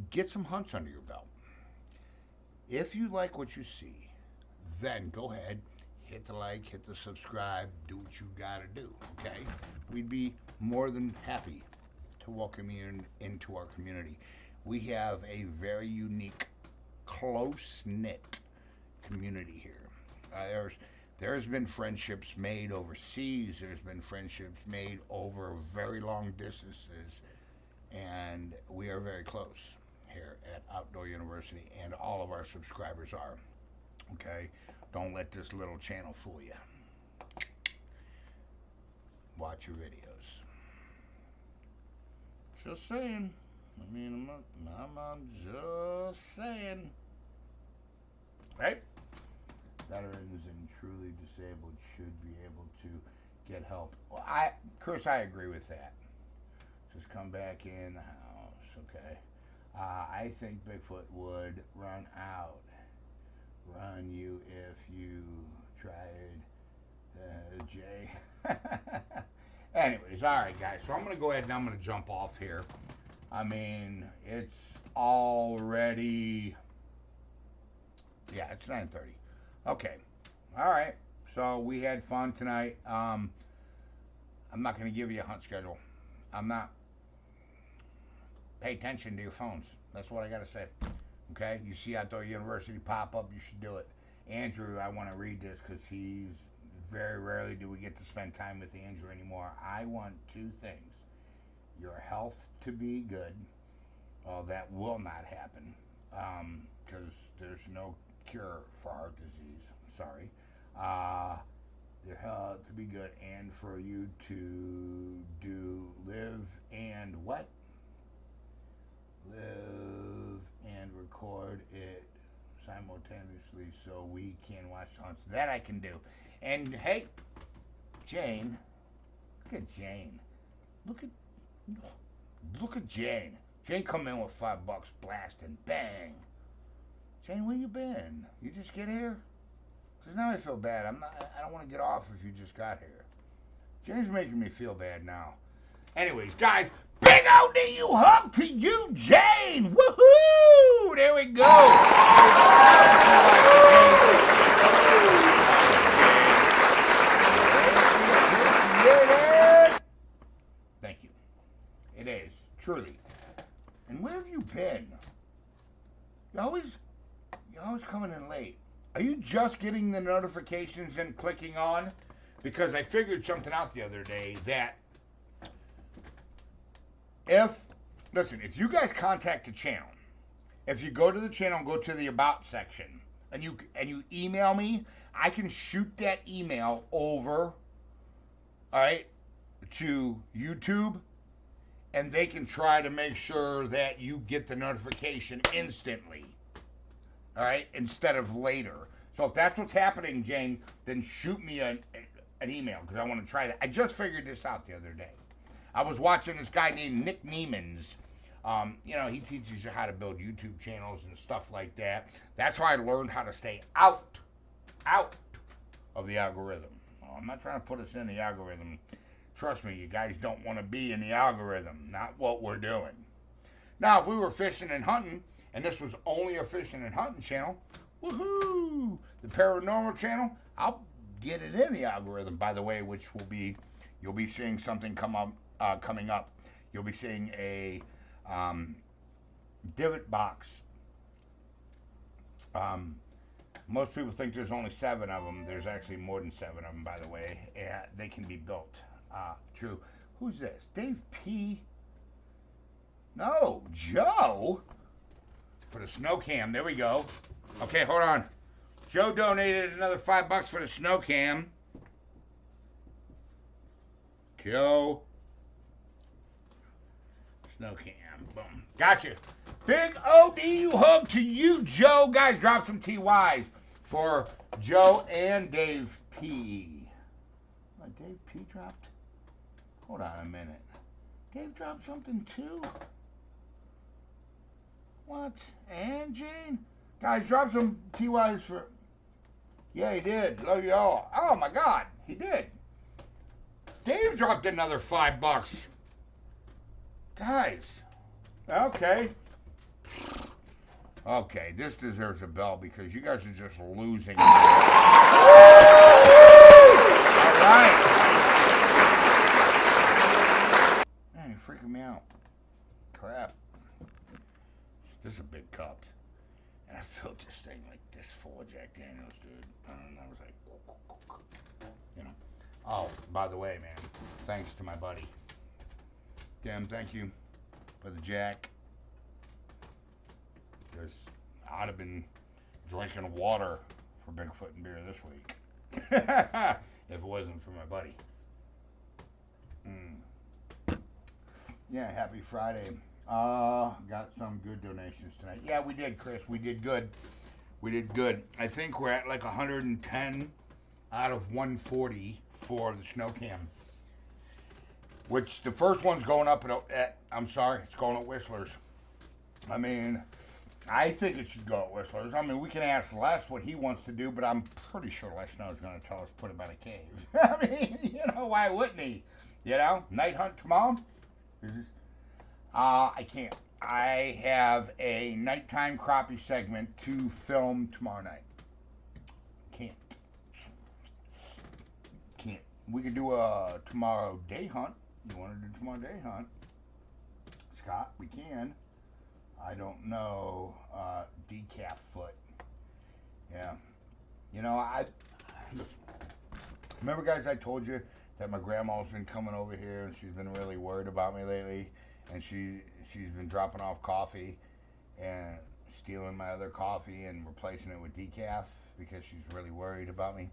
get some hunts under your belt. If you like what you see, then go ahead, hit the like, hit the subscribe, do what you gotta do, okay? We'd be more than happy to welcome you into our community. We have a very unique, close-knit community here. There's been friendships made overseas. There's been friendships made over very long distances, and we are very close here at Outdoor University, and all of our subscribers are. Okay, don't let this little channel fool you. Watch your videos. Just saying. I mean, I'm just saying. Right? Veterans and truly disabled should be able to get help. Well, Chris, I agree with that. Just come back in the house, okay? I think Bigfoot would run you if you tried, Jay. Anyways, all right, guys. So I'm gonna go ahead and I'm gonna jump off here. I mean, it's already, yeah, it's 9:30. Okay. All right. So we had fun tonight. I'm not going to give you a hunt schedule. I'm not. Pay attention to your phones. That's what I got to say. Okay? You see Outdoor University pop up, you should do it. Andrew, I want to read this because he's very rarely do we get to spend time with Andrew anymore. I want two things: your health to be good. Well, that will not happen because there's no cure for heart disease. Sorry. Your health to be good, and for you to live and what? Live and record it simultaneously so we can watch songs. That I can do. And hey, Jane, look at Jane. Look at Jane. Jane come in with $5 blasting. Bang. Jane, where you been? You just get here? Because now I feel bad. I don't want to get off if you just got here. Jane's making me feel bad now. Anyways, guys, big ODU hug to you, Jane. Woohoo! There we go. Thank you. It is, truly. And where have you been? You're always coming in late. Are you just getting the notifications and clicking on? Because I figured something out the other day that if you guys contact the channel, if you go to the channel and go to the About section and you email me, I can shoot that email over, all right, to YouTube, and they can try to make sure that you get the notification instantly, all right, instead of later. So if that's what's happening, Jane, then shoot me an email because I want to try that. I just figured this out the other day. I was watching this guy named Nick Neiman's. He teaches you how to build YouTube channels and stuff like that. That's how I learned how to stay out of the algorithm. I'm not trying to put us in the algorithm. Trust me, you guys don't want to be in the algorithm. Not what we're doing. Now, if we were fishing and hunting, and this was only a fishing and hunting channel, woohoo! The paranormal channel, I'll get it in the algorithm, by the way, which will be, you'll be seeing something coming up. You'll be seeing a divot box. Most people think there's only 7 of them. There's actually more than 7 of them, by the way. They can be built. True. Who's this? Dave P. No, Joe. For the snow cam. There we go. Okay, hold on. Joe donated another $5 for the snow cam. Joe. Snow cam. Boom. Gotcha. Big ODU hug to you, Joe. Guys, drop some TYs for Joe and Dave P. What, Dave P dropped? Hold on a minute. Dave dropped something too? What? And Jane? Guys, drop some TYs for... Yeah, he did. Love you all. Oh, my God. He did. Dave dropped another $5. Guys. Okay. Okay, this deserves a bell because you guys are just losing. All right. Man, you're freaking me out. Crap. This is a big cup. And I filled this thing like this full of Jack Daniels, dude. And I was like, Oh, by the way, man, thanks to my buddy. Tim, thank you for the Jack. Because I'd have been drinking water for Bigfoot and beer this week. If it wasn't for my buddy. Yeah, happy Friday. Got some good donations tonight. Yeah, we did, Chris. We did good. I think we're at like 110 out of 140 for the snow cam. Which the first one's going up it's going at Whistler's. I mean, I think it should go at Whistler's. I mean, we can ask Les what he wants to do, but I'm pretty sure Les is going to tell us to put him in a cave. I mean, why wouldn't he? Night hunt tomorrow? I can't. I have a nighttime crappie segment to film tomorrow night. Can't. We could do a tomorrow day hunt. You want to do tomorrow day hunt? Scott, we can. I don't know. Decaf foot. Yeah. You know, listen, remember, guys, I told you that my grandma's been coming over here and she's been really worried about me lately, and she's been dropping off coffee and stealing my other coffee and replacing it with decaf because she's really worried about me.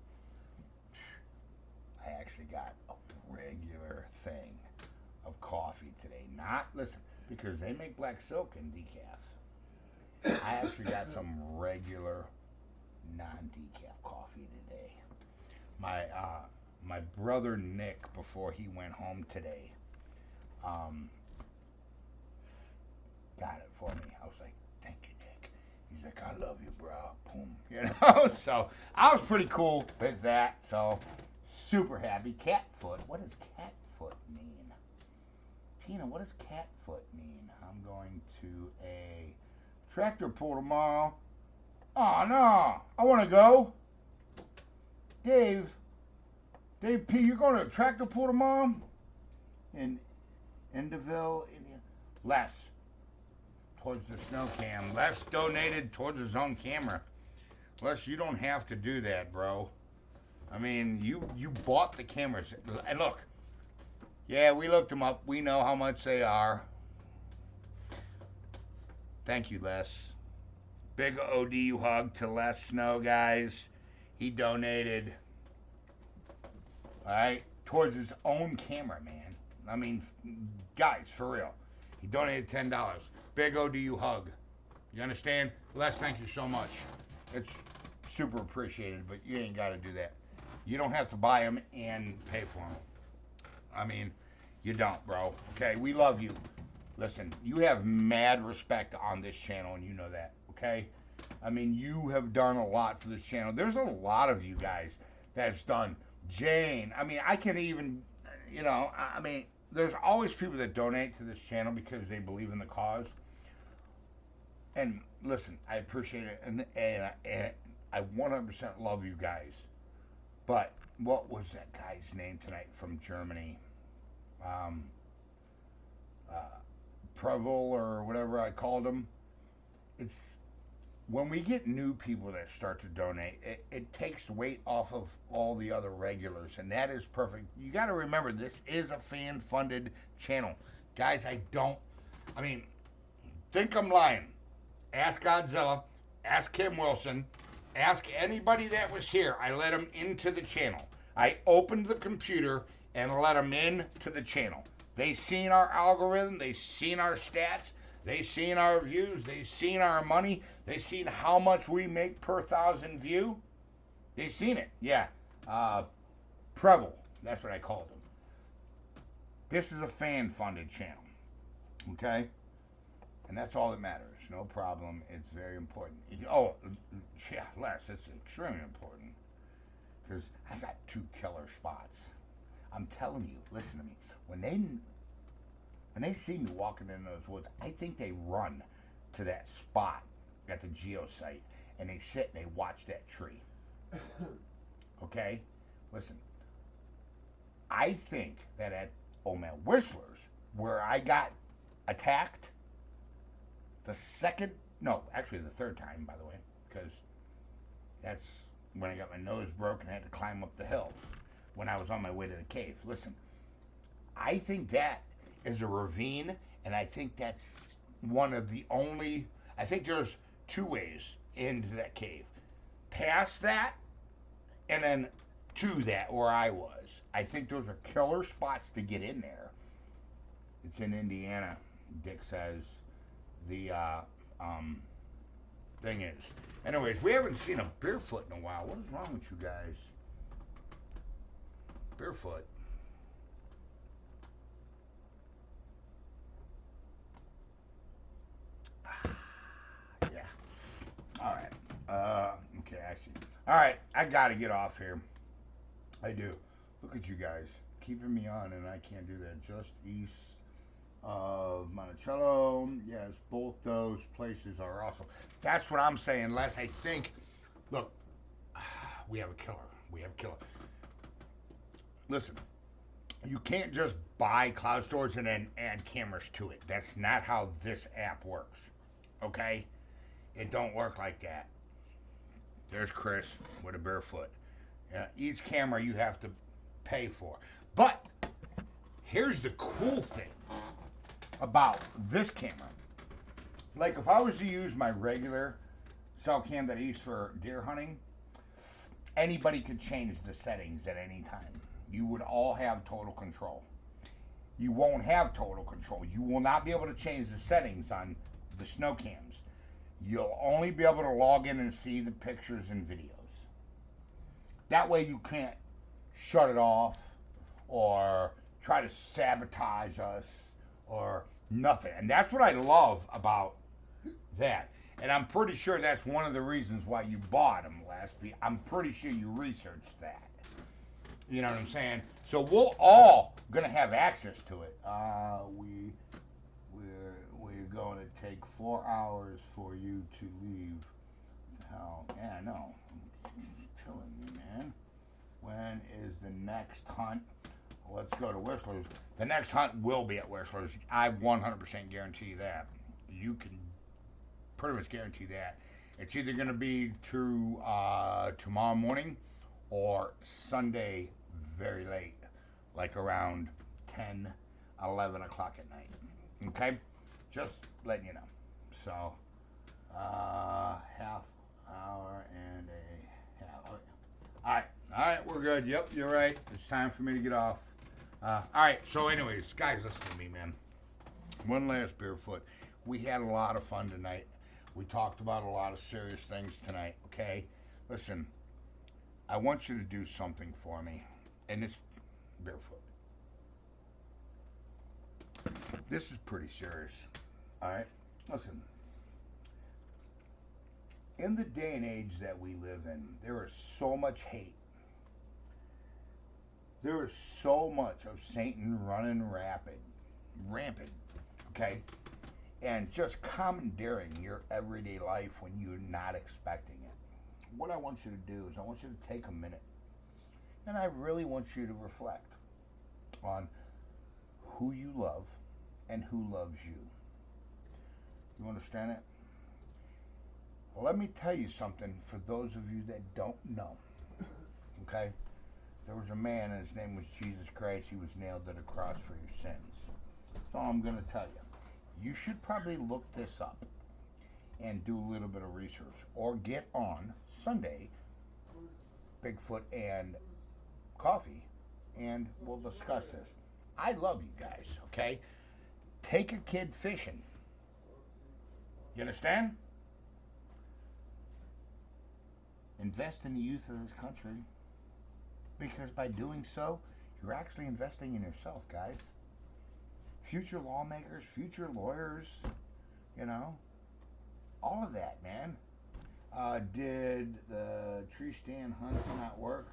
I actually got a regular thing of coffee today. Not, listen, because they make black silk in decaf. I actually got some regular non-decaf coffee today. My brother Nick, before he went home today, got it for me. I was like, thank you, Nick. He's like, I love you, bro. Boom. You know? So I was pretty cool with that. So super happy. Catfoot. What does catfoot mean? Tina, what does catfoot mean? I'm going to a tractor pull tomorrow. Oh, no. I want to go. Dave P., you're going to a tractor pull tomorrow? In Indeville, Indiana. Les, towards the snow cam. Les donated towards his own camera. Les, you don't have to do that, bro. I mean, you bought the cameras. And look, yeah, we looked them up. We know how much they are. Thank you, Les. Big ODU hug to Les Snow, guys. He donated, all right, towards his own camera, man. I mean, guys, for real. He donated $10. Big ODU hug. You understand? Les, thank you so much. It's super appreciated, but you ain't got to do that. You don't have to buy them and pay for them. I mean, you don't, bro. Okay, we love you. Listen, you have mad respect on this channel, and you know that, okay? I mean, you have done a lot for this channel. There's a lot of you guys that's done. Jane, I mean, I can even, you know, I mean, there's always people that donate to this channel because they believe in the cause. And listen, I appreciate it, and I 100% love you guys. But what was that guy's name tonight from Germany? Prevel or whatever I called him. It's when we get new people that start to donate, it takes weight off of all the other regulars, and that is perfect. You got to remember, this is a fan-funded channel. Guys, I mean, think I'm lying. Ask Godzilla, ask Kim Wilson, ask anybody that was here. I let them into the channel. I opened the computer and let them into the channel. They seen our algorithm, they seen our stats, they seen our views, they seen our money, they seen how much we make per 1,000 view. They seen it, yeah. Prevel, that's what I called him. This is a fan-funded channel, okay? And that's all that matters. No problem. It's very important. Oh, yeah, Les, it's extremely important. Because I got 2 killer spots. I'm telling you, listen to me. When they see me walking in those woods, I think they run to that spot at the geosite and they sit and they watch that tree. Okay? Listen. I think that at Old Man Whistler's, where I got attacked, the third time, by the way, because that's when I got my nose broken. I had to climb up the hill when I was on my way to the cave. Listen, I think that is a ravine, and I think that's one of the only, I think there's 2 ways into that cave. Past that, and then to that, where I was. I think those are killer spots to get in there. It's in Indiana, Dick says. The thing is. Anyways, we haven't seen a Barefoot in a while. What is wrong with you guys? Barefoot. Yeah. All right. Okay, I see. All right, I got to get off here. I do. Look at you guys. Keeping me on, and I can't do that. Just east of Monticello. Yes, both those places are awesome. That's what I'm saying, Les. I think, look, we have a killer. We have a killer. Listen, you can't just buy cloud storage and then add cameras to it. That's not how this app works. okay? It don't work like that. There's Chris with a barefoot. Each camera you have to pay for. But here's the cool thing about this camera. Like if I was to use my regular cell cam that I use for deer hunting, anybody could change the settings at any time. You would all have total control. You won't have total control. You will not be able to change the settings on the snow cams. You'll only be able to log in and see the pictures and videos. That way you can't shut it off or try to sabotage us or nothing. And that's what I love about that. And I'm pretty sure that's one of the reasons why you bought them last week. I'm pretty sure you researched that. You know what I'm saying? So we're all gonna have access to it. We're going to take 4 hours for you to leave. Hell, yeah, I know. Killing me, man. When is the next hunt? Let's go to Whistler's. The next hunt will be at Whistler's. I 100% guarantee that. You can pretty much guarantee that. It's either going to be through tomorrow morning or Sunday very late, like around 10, 11 o'clock at night. Okay? Just letting you know. So, half hour and a half. Okay. All right, we're good. Yep, you're right. It's time for me to get off. All right, so anyways, guys, listen to me, man. One last barefoot. We had a lot of fun tonight. We talked about a lot of serious things tonight, okay? Listen, I want you to do something for me, and it's barefoot. This is pretty serious, all right? Listen, in the day and age that we live in, there is so much hate. There is so much of Satan running rampant, okay? And just commandeering your everyday life when you're not expecting it. What I want you to do is I want you to take a minute, and I really want you to reflect on who you love and who loves you. You understand it? Well, let me tell you something for those of you that don't know, okay? There was a man, and his name was Jesus Christ. He was nailed to the cross for your sins. That's all I'm going to tell you. You should probably look this up and do a little bit of research, or get on Sunday, Bigfoot and Coffee, and we'll discuss this. I love you guys, okay? Take a kid fishing. You understand? Invest in the youth of this country, because by doing so, you're actually investing in yourself, guys. Future lawmakers, future lawyers, you know, all of that, man. Did the tree stand hunts not work?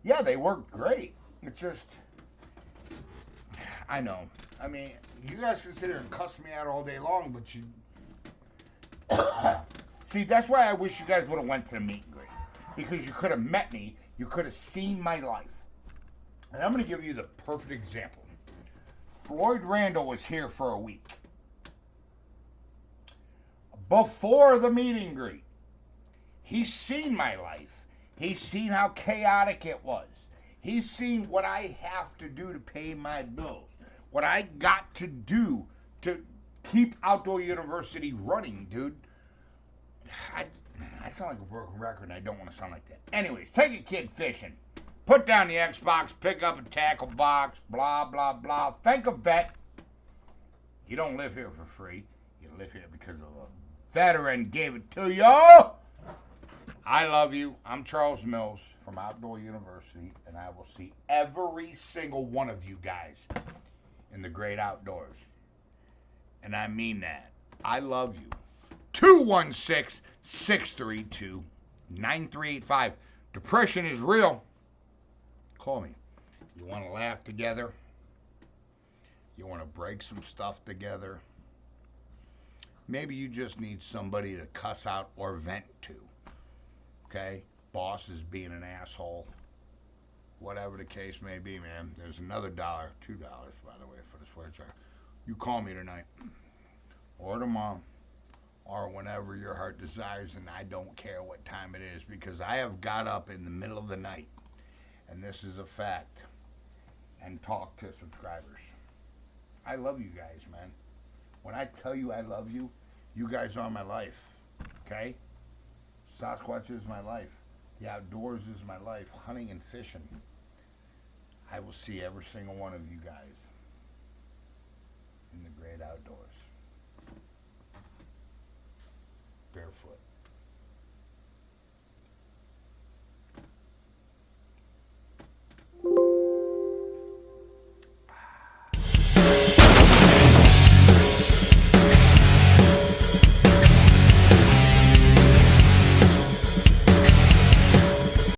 Yeah, they worked great. It's just, I know. I mean, you guys can sit here and cuss me out all day long, but you see, that's why I wish you guys would have went to the meet and greet, because you could have met me, you could have seen my life. And I'm going to give you the perfect example. Floyd Randall was here for a week. Before the meet and greet, he's seen my life. He's seen how chaotic it was. He's seen what I have to do to pay my bills. What I got to do to keep Outdoor University running, dude. I sound like a broken record, and I don't want to sound like that. Anyways, take a kid fishing. Put down the Xbox, pick up a tackle box, blah, blah, blah. Think of that. You don't live here for free. You live here because of a veteran gave it to you. I love you. I'm Charles Mills from Outdoor University, and I will see every single one of you guys in the great outdoors. And I mean that. I love you. 216-632-9385. Depression is real. Call me. You want to laugh together? You want to break some stuff together? Maybe you just need somebody to cuss out or vent to. Okay? Boss is being an asshole. Whatever the case may be, man. There's another $2, by the way, for the sweatshirt. You call me tonight. Or tomorrow. or whenever your heart desires, and I don't care what time it is because I have got up in the middle of the night, and this is a fact, and talked to subscribers. I love you guys, man. When I tell you I love you, you guys are my life. Okay? Sasquatch is my life. The outdoors is my life. Hunting and fishing. I will see every single one of you guys in the great outdoors. Barefoot.